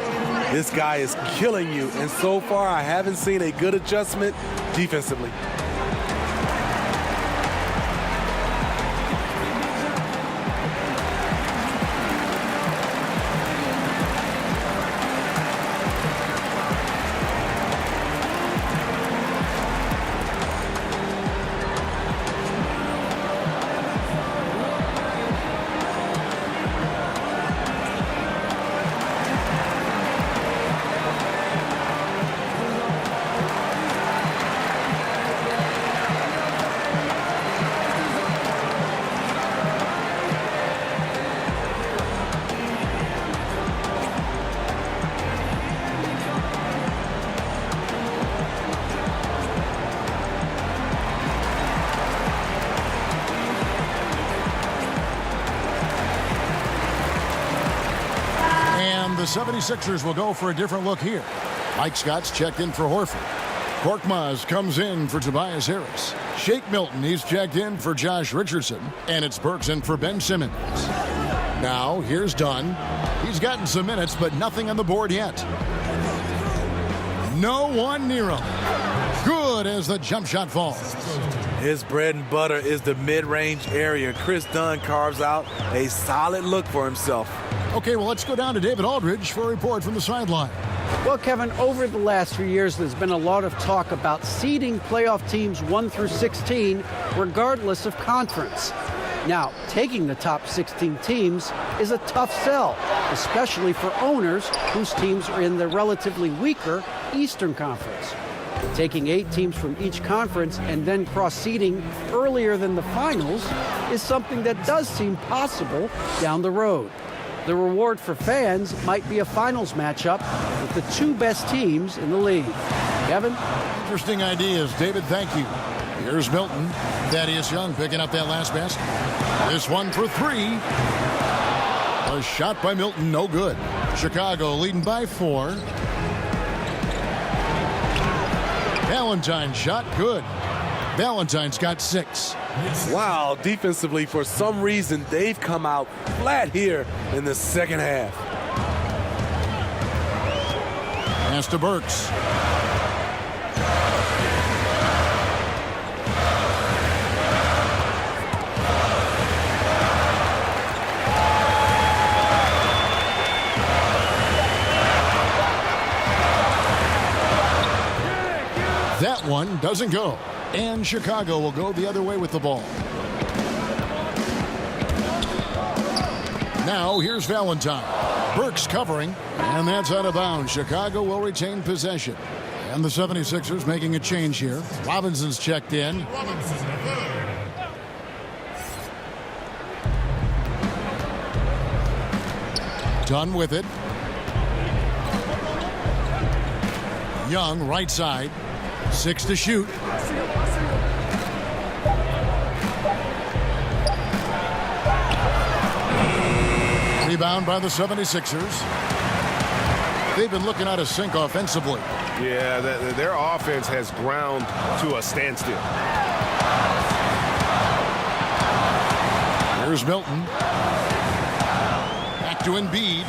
This guy is killing you, and so far I haven't seen a good adjustment defensively. the 76ers will go for a different look here. Mike Scott's checked in for Horford. Korkmaz comes in for Tobias Harris. Shake Milton, he's checked in for Josh Richardson. And it's Burks in for Ben Simmons. Now, here's Dunn. He's gotten some minutes, but nothing on the board yet. No one near him. Good as the jump shot falls. His bread and butter is the mid-range area. Chris Dunn carves out a solid look for himself. Okay, well, let's go down to David Aldridge for a report from the sideline. Well, Kevin, over the last few years, there's been a lot of talk about seeding playoff teams 1 through 16, regardless of conference. Now, taking the top 16 teams is a tough sell, especially for owners whose teams are in the relatively weaker Eastern Conference. Taking 8 teams from each conference and then cross-seeding earlier than the finals is something that does seem possible down the road. The reward for fans might be a finals matchup with the 2 best teams in the league. Kevin? Interesting ideas, David. Thank you. Here's Milton. Thaddeus Young picking up that last basket. This one for 3. A shot by Milton, no good. Chicago leading by 4. Valentine's shot, good. Valentine's got 6. Wow, defensively, for some reason, they've come out flat here in the second half. Pass to Burks. That one doesn't go. And Chicago will go the other way with the ball. Now here's Valentine. Burks covering, and that's out of bounds. Chicago will retain possession. And the 76ers making a change here. Robinson's checked in. Done with it. Young, right side. 6 to shoot. Rebound by the 76ers. They've been looking out of sync offensively. Yeah, their offense has ground to a standstill. Here's Milton. Back to Embiid.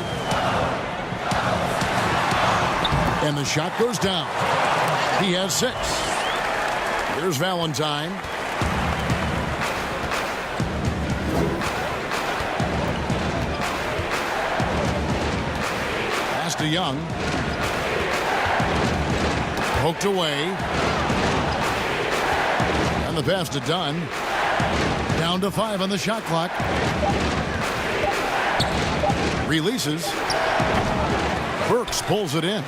And the shot goes down. He has 6. Here's Valentine. Pass to Young. Poked away. And the pass to Dunn. Down to 5 on the shot clock. Releases. Burks pulls it in.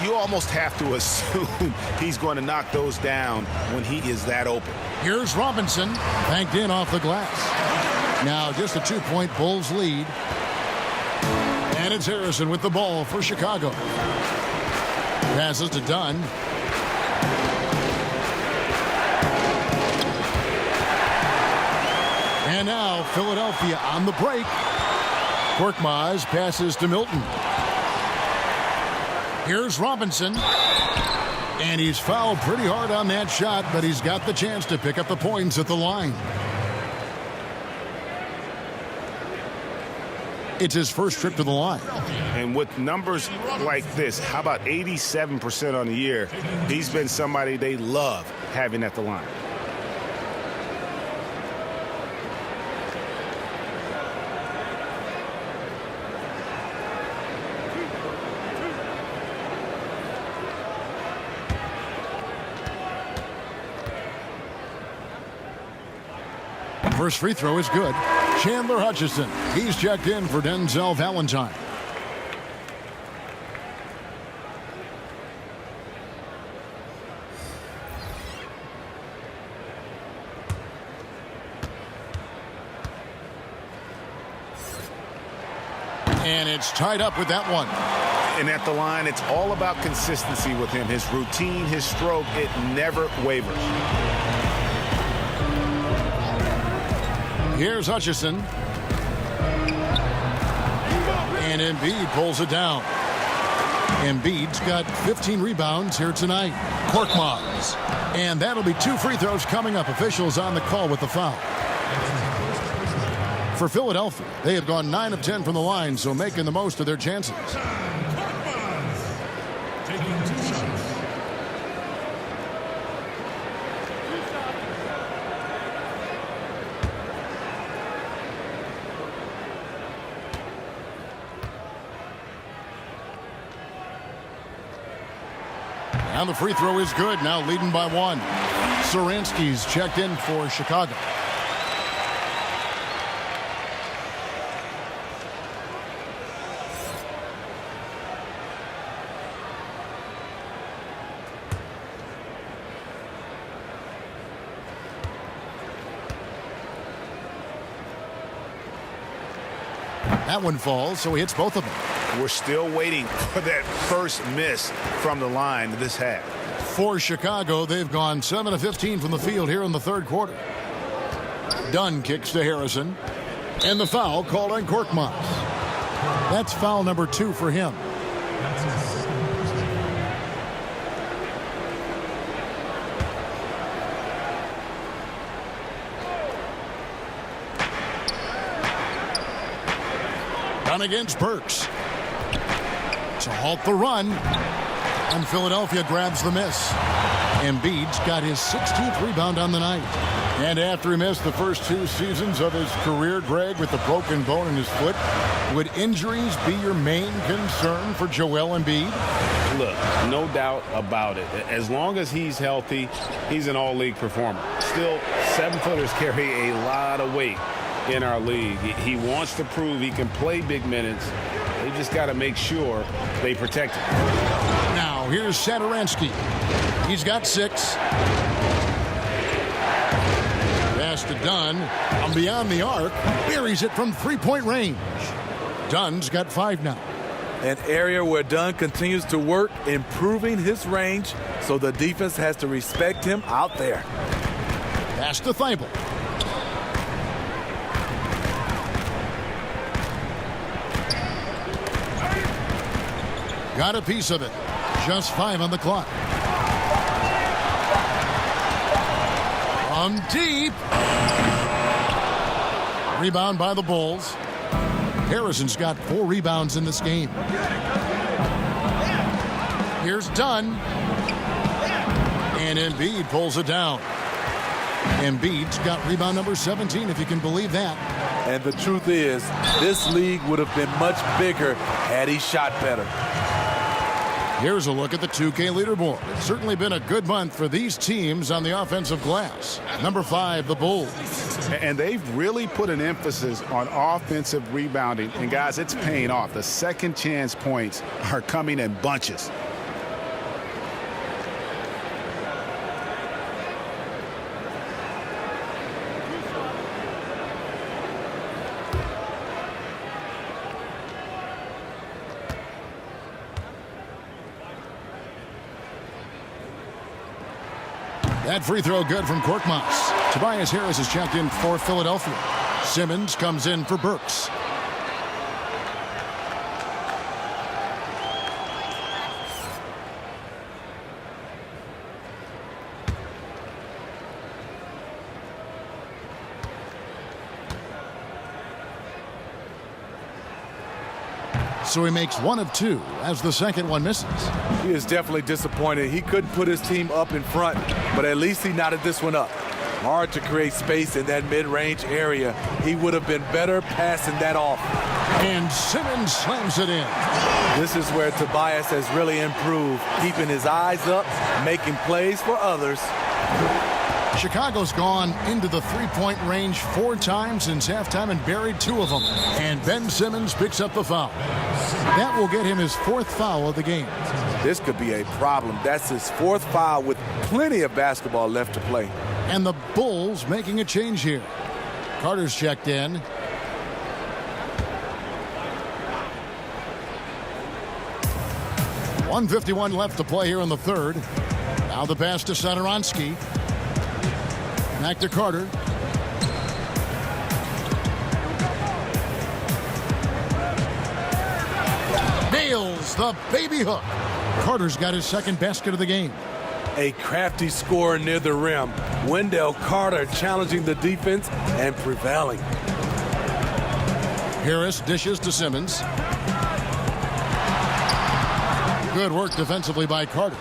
You almost have to assume he's going to knock those down when he is that open. Here's Robinson, banked in off the glass. Now just a 2-point Bulls lead. And it's Harrison with the ball for Chicago. Passes to Dunn. And now Philadelphia on the break. Korkmaz passes to Milton. Here's Robinson. And he's fouled pretty hard on that shot, but he's got the chance to pick up the points at the line. It's his first trip to the line. And with numbers like this, how about 87% on the year? He's been somebody they love having at the line. First free throw is good. Chandler Hutchison. He's checked in for Denzel Valentine. And it's tied up with that one. And at the line, it's all about consistency with him. His routine, his stroke, it never wavers. Here's Hutchison. And Embiid pulls it down. Embiid's got 15 rebounds here tonight. Korkmaz. And that'll be 2 free throws coming up. Officials on the call with the foul. For Philadelphia, they have gone 9 of 10 from the line, so making the most of their chances. Taking 2 shots. And the free throw is good, now leading by 1. Saransky's checked in for Chicago. That one falls, so he hits both of them. We're still waiting for that first miss from the line this half. For Chicago, they've gone 7 of 15 from the field here in the third quarter. Dunn kicks to Harrison. And the foul called on Korkmaz. That's foul number 2 for him. Dunn against Burks. To halt the run. And Philadelphia grabs the miss. Embiid's got his 16th rebound on the night. And after he missed the first 2 seasons of his career, Greg, with a broken bone in his foot, would injuries be your main concern for Joel Embiid? Look, no doubt about it. As long as he's healthy, he's an all-league performer. Still, 7-footers carry a lot of weight in our league. He wants to prove he can play big minutes. They just got to make sure they protect him. Now, here's Satoransky. He's got 6. Pass to Dunn. From beyond the arc. Buries it from 3-point range. Dunn's got 5 now. An area where Dunn continues to work, improving his range, so the defense has to respect him out there. Pass to Thibault. Got a piece of it. Just 5 on the clock. From deep. Rebound by the Bulls. Harrison's got 4 rebounds in this game. Here's Dunn. And Embiid pulls it down. Embiid's got rebound number 17, if you can believe that. And the truth is, this league would have been much bigger had he shot better. Here's a look at the 2K leaderboard. It's certainly been a good month for these teams on the offensive glass. Number 5, the Bulls. And they've really put an emphasis on offensive rebounding. And, guys, it's paying off. The second chance points are coming in bunches. That free throw good from Korkmaz. Tobias Harris is checked in for Philadelphia. Simmons comes in for Burks. So he makes 1 of 2 as the second one misses. He is definitely disappointed. He couldn't put his team up in front, but at least he knotted this one up. Hard to create space in that mid-range area. He would have been better passing that off. And Simmons slams it in. This is where Tobias has really improved, keeping his eyes up, making plays for others. Chicago's gone into the 3-point range 4 times since halftime and buried 2 of them. And Ben Simmons picks up the foul. That will get him his 4th foul of the game. This could be a problem. That's his 4th foul with plenty of basketball left to play. And the Bulls making a change here. Carter's checked in. .151 left to play here in the third. Now the pass to Satoransky. Back to Carter. hits the baby hook. Carter's got his second basket of the game. A crafty score near the rim. Wendell Carter challenging the defense and prevailing. Harris dishes to Simmons. Good work defensively by Carter.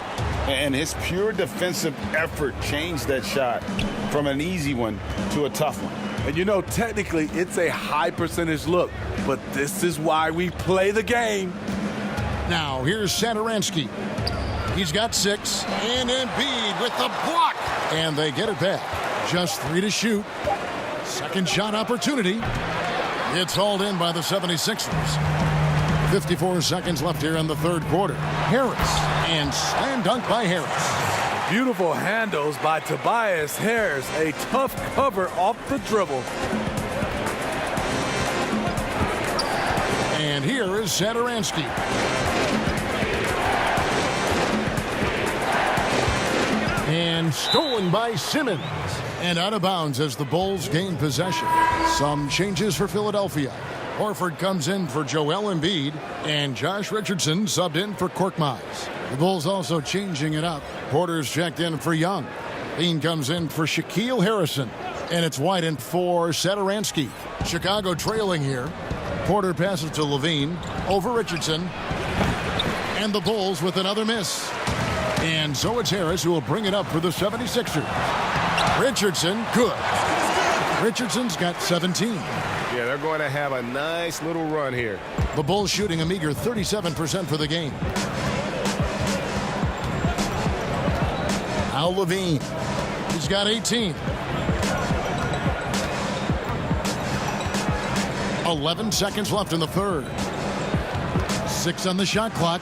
And his pure defensive effort changed that shot from an easy one to a tough one. And you know, technically, it's a high percentage look, but this is why we play the game. Now, here's Satoransky. He's got 6, and Embiid with the block. And they get it back. Just 3 to shoot. Second shot opportunity. It's hauled in by the 76ers. 54 seconds left here in the third quarter. Harris, and slam dunk by Harris. Beautiful handles by Tobias Harris. A tough cover off the dribble. And here is Satoransky. And stolen by Simmons. And out of bounds as the Bulls gain possession. Some changes for Philadelphia. Horford comes in for Joel Embiid, and Josh Richardson subbed in for Korkmaz. The Bulls also changing it up. Porter's checked in for Young. Bean comes in for Shaquille Harrison, and it's White for Satoransky. Chicago trailing here. Porter passes to Levine, over Richardson, and the Bulls with another miss. And so it's Harris who will bring it up for the 76ers. Richardson, good. Richardson's got 17. Yeah, they're going to have a nice little run here. The Bulls shooting a meager 37% for the game. Al Levine. He's got 18. 11 seconds left in the third. 6 on the shot clock.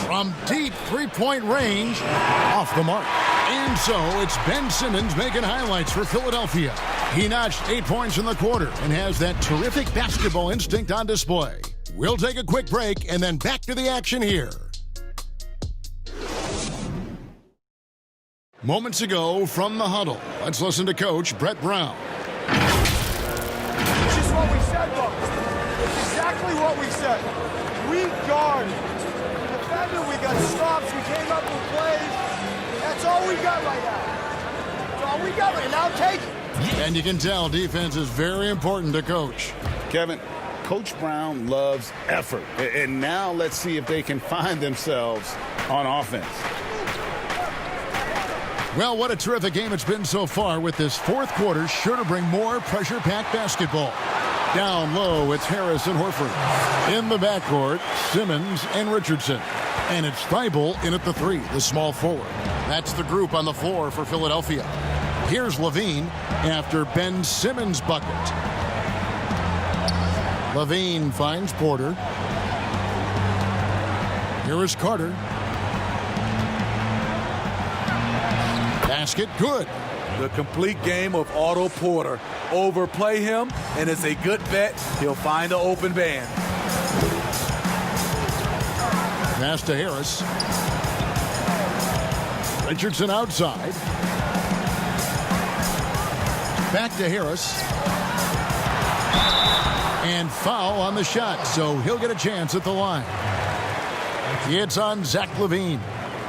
From deep three-point range, off the mark. And so it's Ben Simmons making highlights for Philadelphia. He notched 8 points in the quarter and has that terrific basketball instinct on display. We'll take a quick break and then back to the action here. Moments ago from the huddle, let's listen to Coach Brett Brown. It's just what we said, though. It's exactly what we said. We guard. Defender, we got stops. We came up with plays. That's all we got right now. That's all we got right now. Take it. And you can tell defense is very important to Coach. Kevin, Coach Brown loves effort. And now let's see if they can find themselves on offense. Well, what a terrific game it's been so far, with this fourth quarter sure to bring more pressure-packed basketball. Down low, it's Harris and Horford. In the backcourt, Simmons and Richardson. And it's Thibault in at the 3, the small forward. That's the group on the floor for Philadelphia. Here's Levine after Ben Simmons' bucket. Levine finds Porter. Here is Carter. Basket good. The complete game of Otto Porter. Overplay him, and it's a good bet. He'll find the open man. Pass to Harris. Richardson outside. Back to Harris. And foul on the shot, so he'll get a chance at the line. It's on Zach LaVine.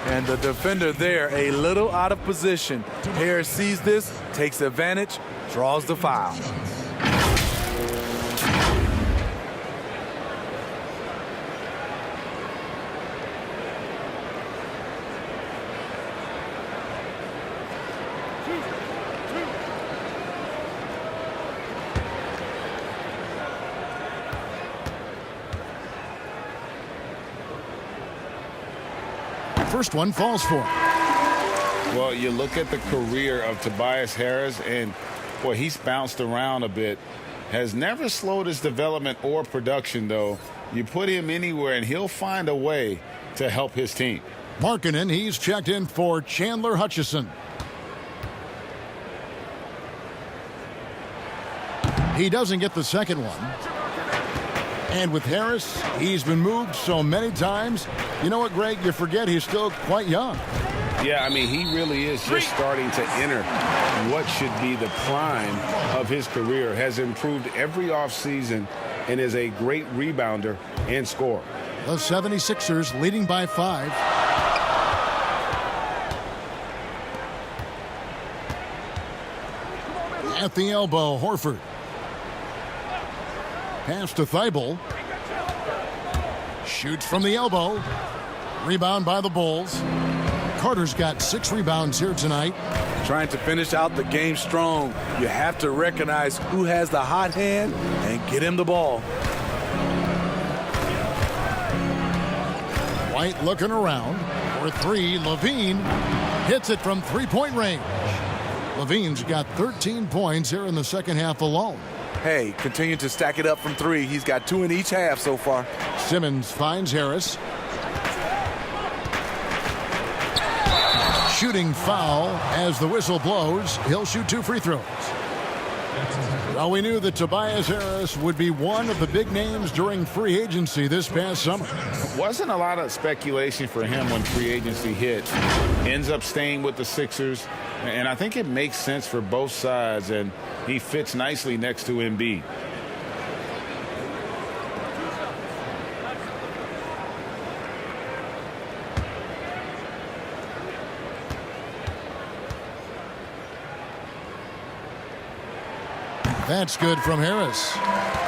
And the defender there a little out of position. Harris sees this, takes advantage, draws the foul. First one falls for him. Well, you look at the career of Tobias Harris, and, boy, he's bounced around a bit. Has never slowed his development or production, though. You put him anywhere, and he'll find a way to help his team. Markkanen, he's checked in for Chandler Hutchison. He doesn't get the second one. And with Harris, he's been moved so many times. You know what, Greg? You forget he's still quite young. Yeah, I mean, he really is just starting to enter what should be the prime of his career. Has improved every offseason and is a great rebounder and scorer. The 76ers leading by 5. At the elbow, Horford. Pass to Thibault. Shoots from the elbow. Rebound by the Bulls. Carter's got 6 rebounds here tonight. Trying to finish out the game strong. You have to recognize who has the hot hand and get him the ball. White looking around for 3. Levine hits it from three-point range. Levine's got 13 points here in the second half alone. Hey, continue to stack it up from 3. He's got 2 in each half so far. Simmons finds Harris. Shooting foul as the whistle blows. He'll shoot 2 free throws. Well, we knew that Tobias Harris would be one of the big names during free agency this past summer. Wasn't a lot of speculation for him when free agency hit. Ends up staying with the Sixers, and I think it makes sense for both sides, and he fits nicely next to Embiid. That's good from Harris.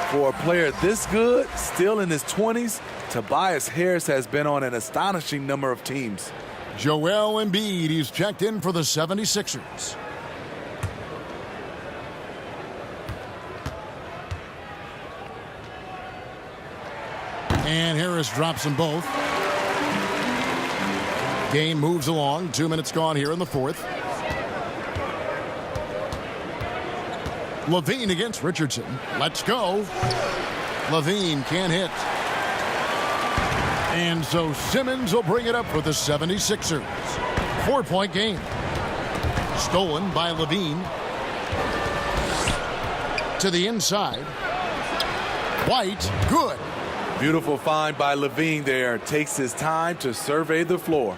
For a player this good, still in his 20s, Tobias Harris has been on an astonishing number of teams. Joel Embiid, he's checked in for the 76ers. And Harris drops them both. Game moves along. 2 minutes gone here in the fourth. Levine against Richardson. Let's go. Levine can't hit. And so Simmons will bring it up for the 76ers. 4-point game. Stolen by Levine. To the inside. White, good. Beautiful find by Levine there. Takes his time to survey the floor.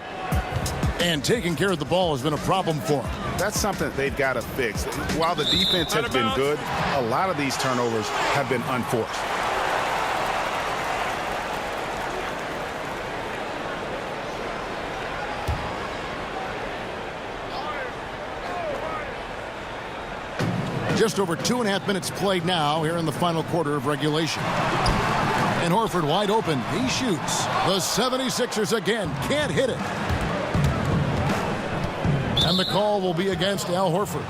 And taking care of the ball has been a problem for him. That's something they've got to fix. While the defense has been good, a lot of these turnovers have been unforced. Just over 2.5 minutes played now here in the final quarter of regulation. And Horford wide open. He shoots. The 76ers again can't hit it. And the call will be against Al Horford.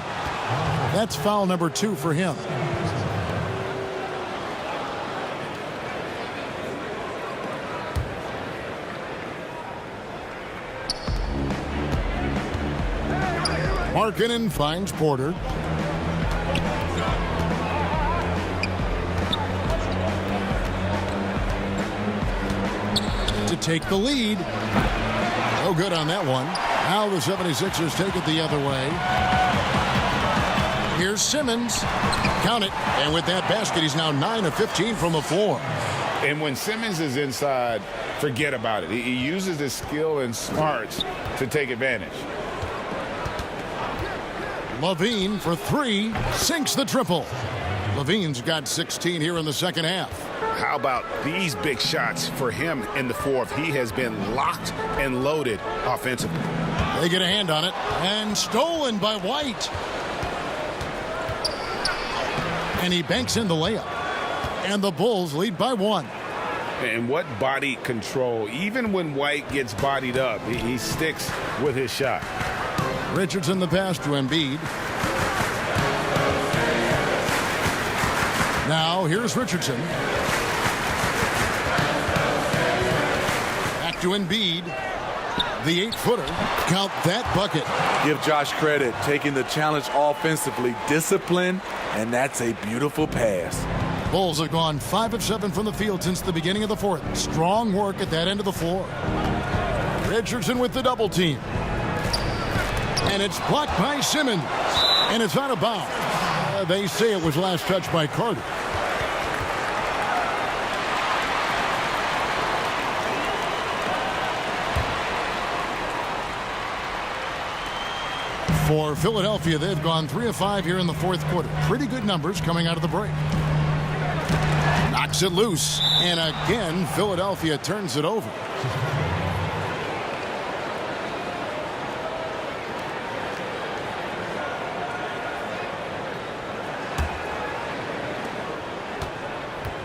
That's foul number 2 for him. Markkanen finds Porter. To take the lead. No good on that one. Now the 76ers take it the other way. Here's Simmons. Count it. And with that basket, he's now 9 of 15 from the floor. And when Simmons is inside, forget about it. He uses his skill and smarts to take advantage. Levine for 3. Sinks the triple. Levine's got 16 here in the second half. How about these big shots for him in the fourth? He has been locked and loaded offensively. They get a hand on it. And stolen by White. And he banks in the layup. And the Bulls lead by 1. And what body control. Even when White gets bodied up, he sticks with his shot. Richardson the pass to Embiid. Now here's Richardson. Back to Embiid. The 8-footer. Count that bucket. Give Josh credit, taking the challenge offensively, discipline, and that's a beautiful pass. Bulls have gone 5 of 7 from the field since the beginning of the fourth. Strong work at that end of the floor. Richardson with the double team. And it's blocked by Simmons. And it's out of bounds. They say it was last touched by Carter. For Philadelphia, they've gone 3 of 5 here in the fourth quarter. Pretty good numbers coming out of the break. Knocks it loose. And again, Philadelphia turns it over.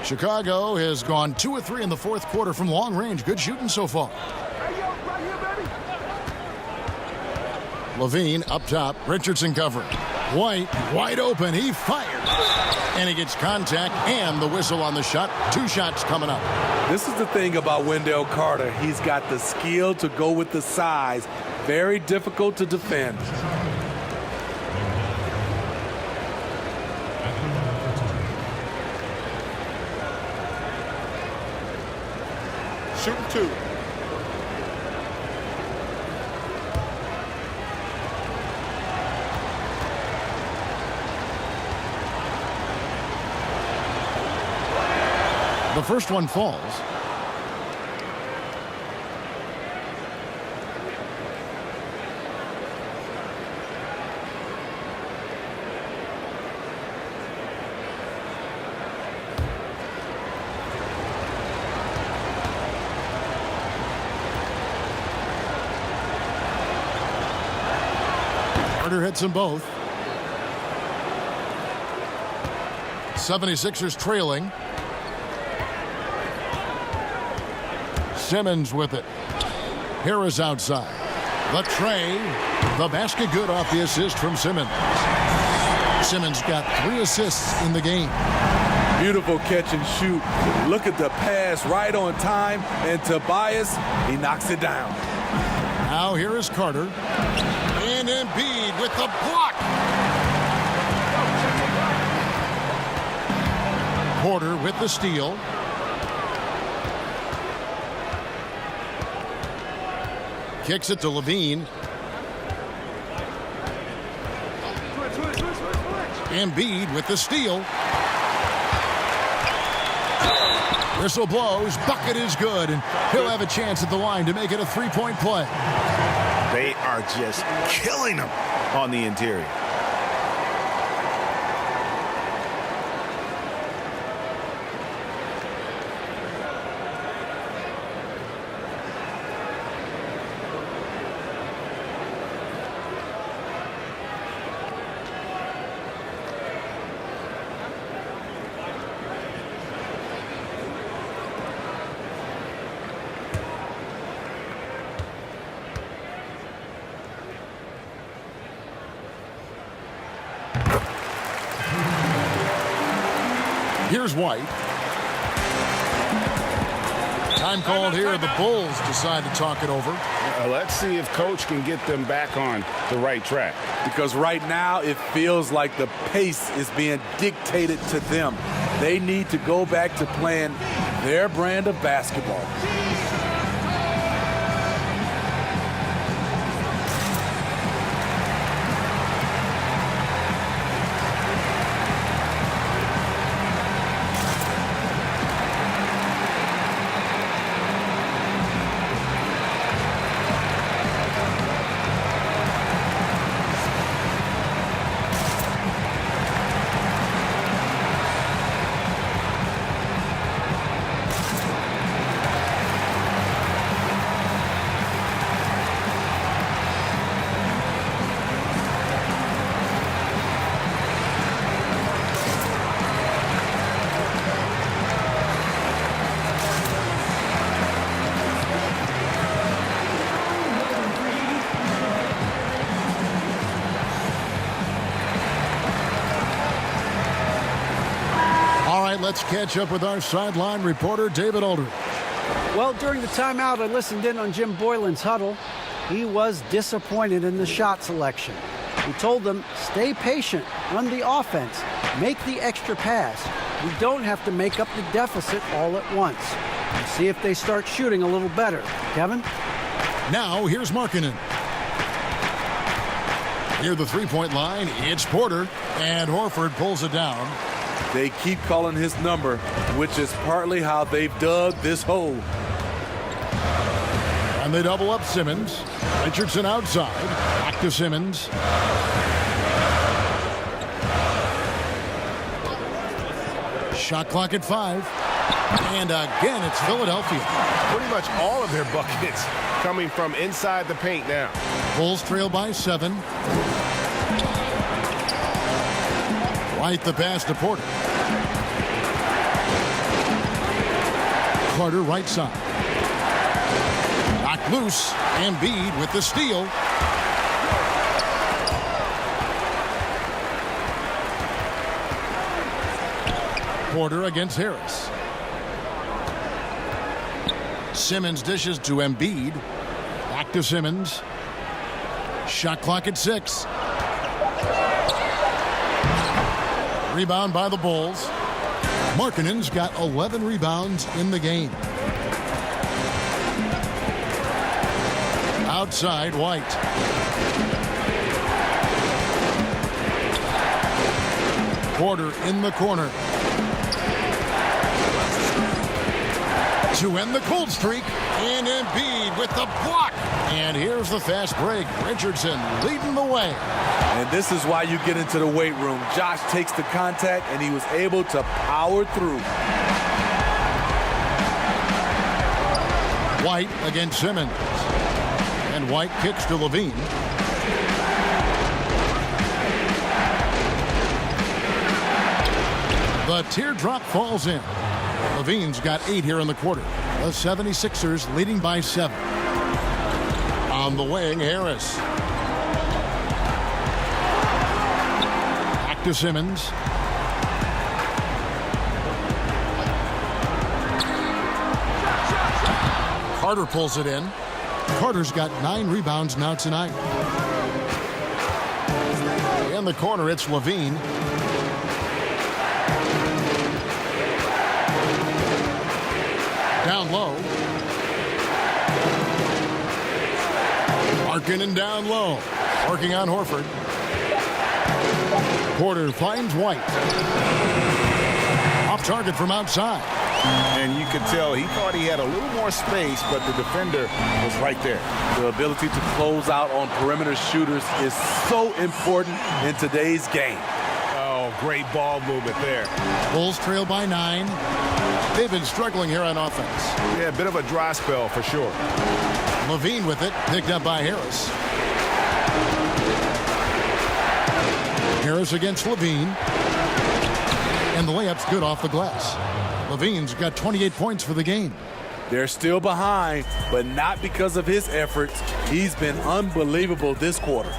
Chicago has gone 2 of 3 in the fourth quarter from long range. Good shooting so far. Levine up top. Richardson covering. White wide open. He fires. And he gets contact and the whistle on the shot. 2 shots coming up. This is the thing about Wendell Carter. He's got the skill to go with the size. Very difficult to defend. Shooting 2. The first one falls. Carter hits them both. 76ers trailing. Simmons with it. Harris outside. The tray. The basket good off the assist from Simmons. Simmons got 3 assists in the game. Beautiful catch and shoot. Look at the pass right on time. And Tobias, he knocks it down. Now here is Carter. And Embiid with the block. Porter with the steal. Kicks it to Levine. Embiid with the steal. Whistle blows. Bucket is good. And he'll have a chance at the line to make it a 3-point play. They are just killing them on the interior. Here's White. Time called here. The Bulls decide to talk it over. Let's see if Coach can get them back on the right track. Because right now it feels like the pace is being dictated to them. They need to go back to playing their brand of basketball. Let's catch up with our sideline reporter, David Aldridge. Well, during the timeout, I listened in on Jim Boylan's huddle. He was disappointed in the shot selection. He told them, stay patient, run the offense, make the extra pass. We don't have to make up the deficit all at once. We'll see if they start shooting a little better. Kevin? Now, here's Markkanen. Near the three-point line, it's Porter, and Horford pulls it down. They keep calling his number, which is partly how they've dug this hole. And they double up Simmons. Richardson outside. Back to Simmons. Shot clock at 5. And again, it's Philadelphia. Pretty much all of their buckets coming from inside the paint now. Bulls trail by 7. White the pass to Porter. Carter right side. Knocked loose. Embiid with the steal. Porter against Harris. Simmons dishes to Embiid. Back to Simmons. Shot clock at 6. Rebound by the Bulls. Markkanen's got 11 rebounds in the game. Outside, White. Porter in the corner. To end the cold streak, and Embiid with the block. And here's the fast break. Richardson leading the way. And this is why you get into the weight room. Josh takes the contact, and he was able to power through. White against Simmons. And White kicks to Levine. The teardrop falls in. Levine's got 8 here in the quarter. The 76ers leading by 7. On the wing, Harris. Back to Simmons. Carter pulls it in. Carter's got 9 rebounds now tonight. In the corner, it's Levine. Down low. Markkanen down low. Working on Horford. Porter finds White. Off target from outside. And you could tell he thought he had a little more space, but the defender was right there. The ability to close out on perimeter shooters is so important in today's game. Oh, great ball movement there. Bulls trail by 9. They've been struggling here on offense. Yeah, a bit of a dry spell for sure. Levine with it, picked up by Harris. Harris against Levine. And the layup's good off the glass. Levine's got 28 points for the game. They're still behind, but not because of his efforts. He's been unbelievable this quarter.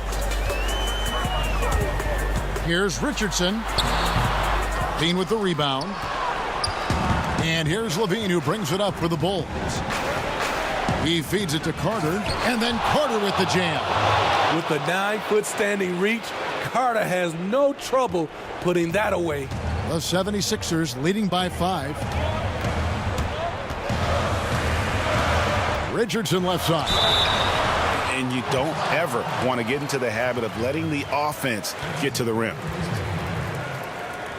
Here's Richardson. Levine with the rebound. And here's Levine who brings it up for the Bulls. He feeds it to Carter, and then Carter with the jam. With a 9-foot standing reach, Carter has no trouble putting that away. The 76ers leading by 5. Richardson left side. And you don't ever want to get into the habit of letting the offense get to the rim.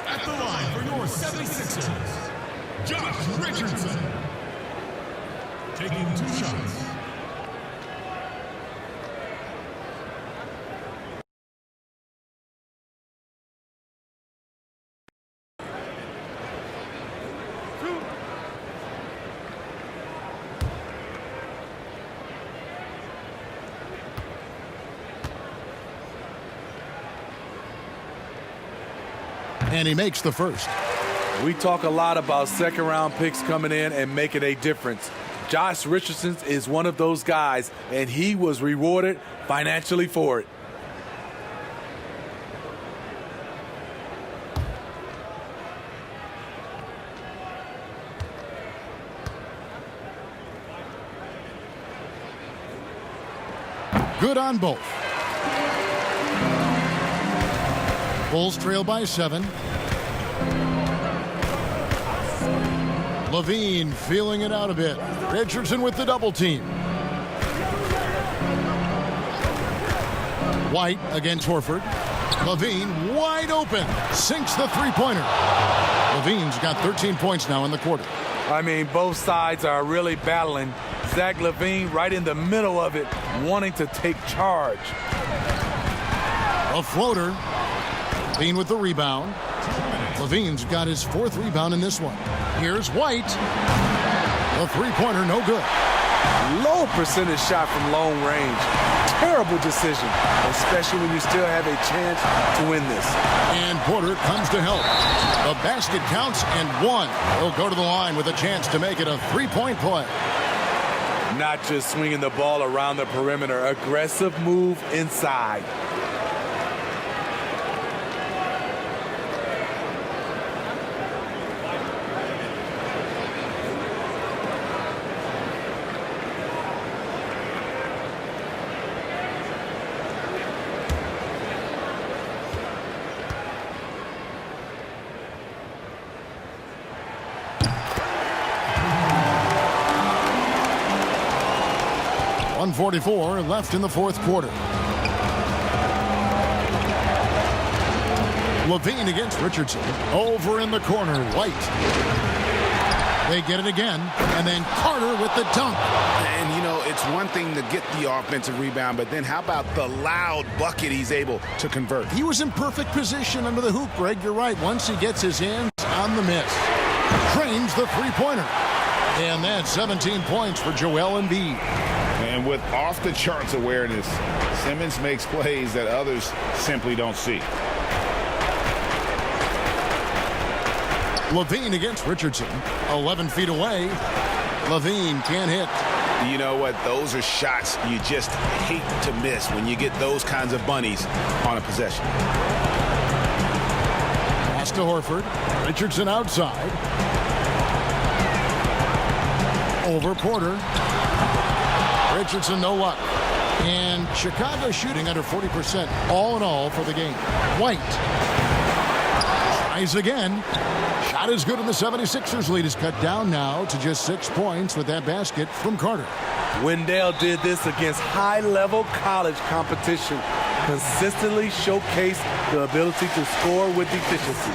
At the line for your 76ers, Josh Richardson. Taking 2 shots. And he makes the first. We talk a lot about second-round picks coming in and making a difference. Josh Richardson is one of those guys, and he was rewarded financially for it. Good on both. Bulls trail by 7. Levine feeling it out a bit. Richardson with the double team. White against Horford. Levine wide open. Sinks the three-pointer. Levine's got 13 points now in the quarter. I mean, both sides are really battling. Zach LaVine right in the middle of it, wanting to take charge. A floater. Levine with the rebound. Levine's got his 4th rebound in this one. Here's White. The three-pointer, no good. Low percentage shot from long range. Terrible decision, especially when you still have a chance to win this. And Porter comes to help. The basket counts and 1. He'll go to the line with a chance to make it a 3-point play. Not just swinging the ball around the perimeter. Aggressive move inside. .144 left in the 4th quarter. Levine against Richardson. Over in the corner, White. They get it again, and then Carter with the dunk. And, you know, it's one thing to get the offensive rebound, but then how about the loud bucket he's able to convert? He was in perfect position under the hoop, Greg. You're right. Once he gets his hands on the miss. Trains the three-pointer. And that's 17 points for Joel Embiid. And with off-the-charts awareness, Simmons makes plays that others simply don't see. Levine against Richardson. 11 feet away. Levine can't hit. You know what? Those are shots you just hate to miss when you get those kinds of bunnies on a possession. Pass to Horford. Richardson outside. Over Porter. Richardson, no luck. And Chicago shooting under 40% all in all for the game. White tries again. Shot is good, and the 76ers lead is cut down now to just 6 points with that basket from Carter. Wendell did this against high-level college competition. Consistently showcased the ability to score with efficiency.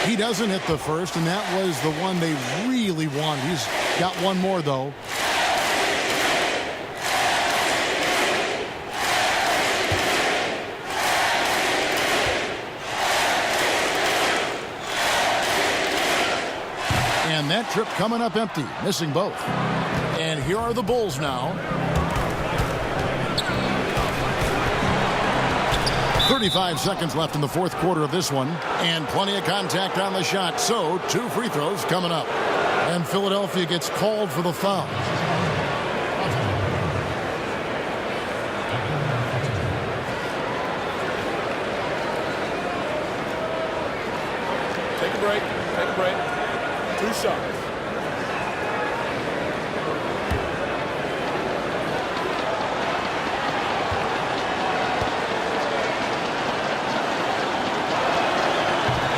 He doesn't hit the first, and that was the one they really wanted. He's got one more, though. And that trip coming up empty, missing both. And here are the Bulls now. 35 seconds left in the 4th quarter of this one, and plenty of contact on the shot. So 2 free throws coming up. And Philadelphia gets called for the foul. Take a break. Take a break. 2 shots.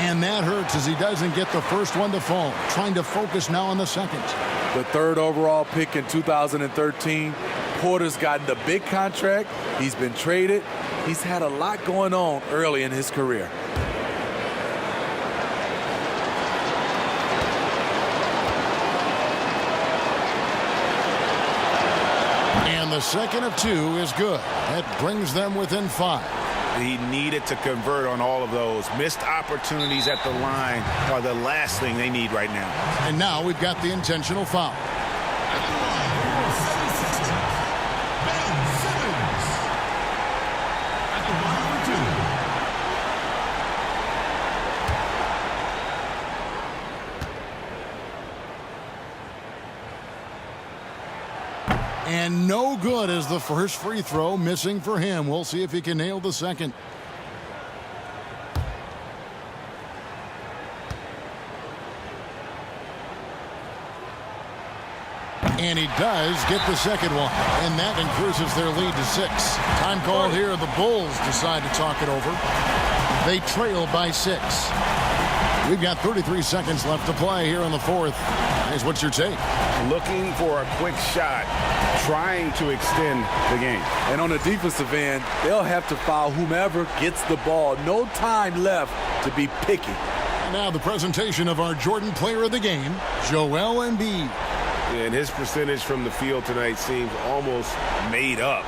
And that hurts as he doesn't get the first one to fall. Trying to focus now on the second. The 3rd overall pick in 2013. Porter's gotten the big contract. He's been traded. He's had a lot going on early in his career. And the second of 2 is good. That brings them within 5. He needed to convert on all of those. Missed opportunities at the line are the last thing they need right now. And now we've got the intentional foul. At the line for 76ers, Ben Simmons. At the line for 2. And no good as the first free throw missing for him. We'll see if he can nail the second. And he does get the second one. And that increases their lead to 6. Time call here. The Bulls decide to talk it over. They trail by 6. We've got 33 seconds left to play here in the 4th. Guys, what's your take? Looking for a quick shot, trying to extend the game. And on the defensive end, they'll have to foul whomever gets the ball. No time left to be picky. And now the presentation of our Jordan Player of the Game, Joel Embiid. And his percentage from the field tonight seems almost made up.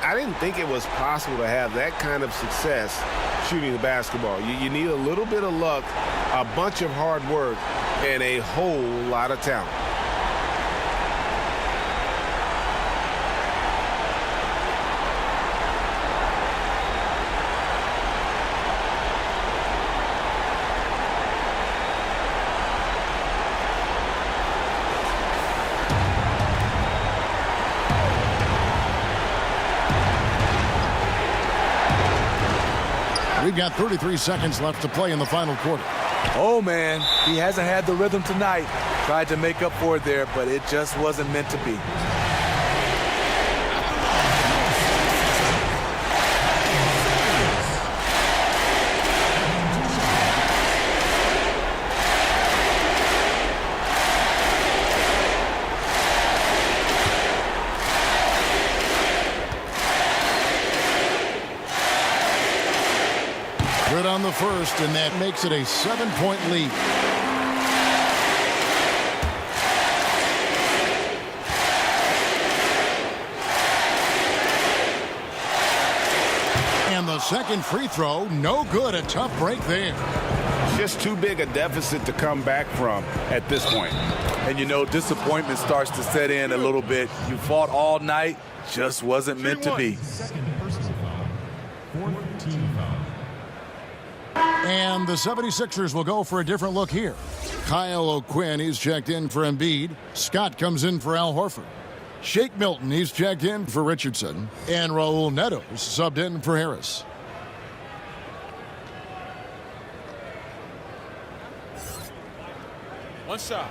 I didn't think it was possible to have that kind of success shooting the basketball. You need a little bit of luck, a bunch of hard work, and a whole lot of talent. We've got 33 seconds left to play in the final quarter. Oh, man, he hasn't had the rhythm tonight. Tried to make up for it there, but it just wasn't meant to be. Good on the first, and that makes it a 7-point lead. And the second free throw, no good. A tough break there. Just too big a deficit to come back from at this point. And, you know, disappointment starts to set in a little bit. You fought all night, just wasn't meant to be. And the 76ers will go for a different look here. Kyle O'Quinn, he's checked in for Embiid. Scott comes in for Al Horford. Shake Milton, he's checked in for Richardson. And Raul Neto is subbed in for Harris. One shot.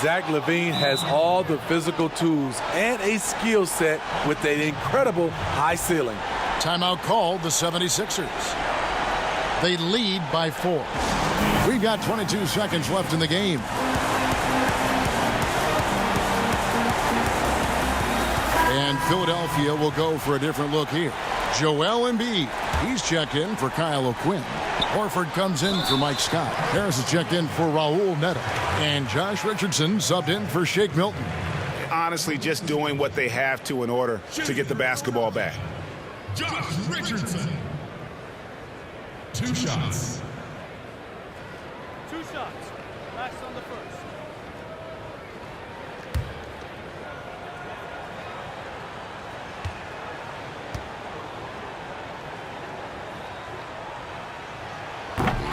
Zach LaVine has all the physical tools and a skill set with an incredible high ceiling. Timeout called, the 76ers. They lead by 4. We've got 22 seconds left in the game. And Philadelphia will go for a different look here. Joel Embiid, he's checked in for Kyle O'Quinn. Horford comes in for Mike Scott. Harris is checked in for Raul Neto. And Josh Richardson subbed in for Shake Milton. Honestly, just doing what they have to in order to get the basketball back. Josh Richardson. 2 shots. 2 shots. Last on the first.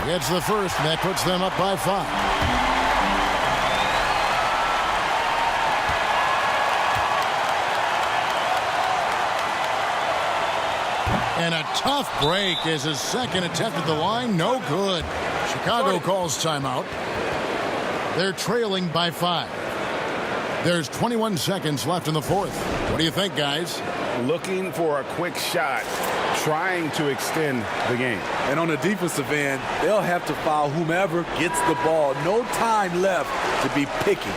It's the first, and that puts them up by 5. And a tough break as his second attempt at the line, no good. Chicago calls timeout. They're trailing by 5. There's 21 seconds left in the fourth. What do you think, guys? Looking for a quick shot, trying to extend the game. And on the defensive end, they'll have to foul whomever gets the ball. No time left to be picky.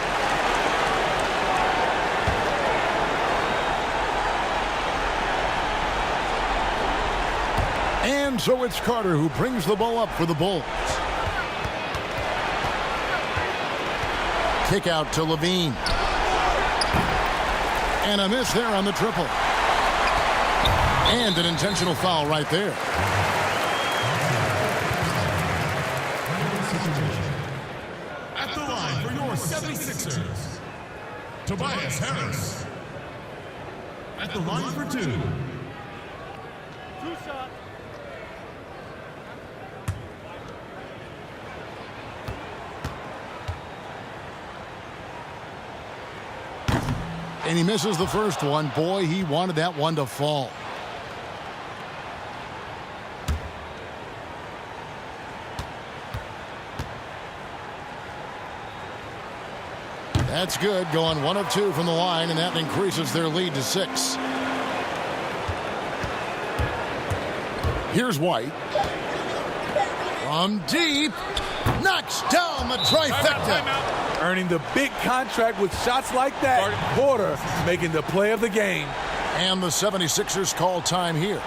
And so it's Carter who brings the ball up for the Bulls. Kick out to Levine. And a miss there on the triple. And an intentional foul right there. At the line for your 76ers, Tobias Harris. At the line for 2. 2 shots. And he misses the first one. Boy, he wanted that one to fall. That's good, going 1 of 2 from the line, and that increases their lead to 6. Here's White. From deep, knocks down the trifecta. earning the big contract with shots like that. Porter making the play of the game. And the 76ers call time here.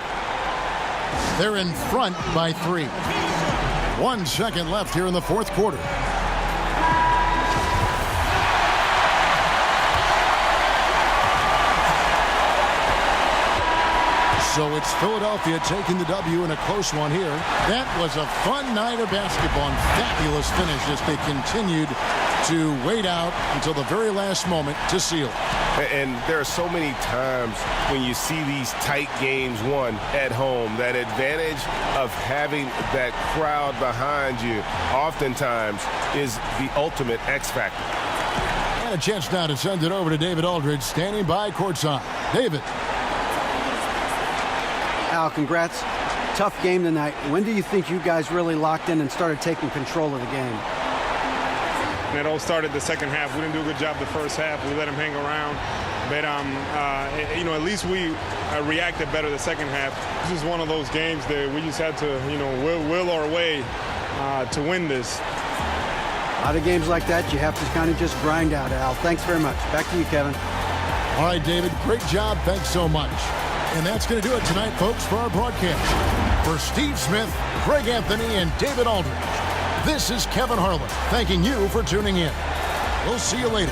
They're in front by 3. 1 second left here in the fourth quarter. So it's Philadelphia taking the W in a close one here. That was a fun night of basketball and fabulous finish as they continued to wait out until the very last moment to seal. And there are so many times when you see these tight games won at home, that advantage of having that crowd behind you oftentimes is the ultimate X factor. And a chance now to send it over to David Aldridge, standing by courtside. David. Al, congrats. Tough game tonight. When do you think you guys really locked in and started taking control of the game? It all started the second half. We didn't do a good job the first half. We let them hang around. But, at least we reacted better the second half. This is one of those games that we just had to, will our way to win this. A lot of games like that, you have to kind of just grind out, Al. Thanks very much. Back to you, Kevin. All right, David, great job. Thanks so much. And that's going to do it tonight, folks, for our broadcast. For Steve Smith, Craig Anthony, and David Aldridge, this is Kevin Harlan thanking you for tuning in. We'll see you later.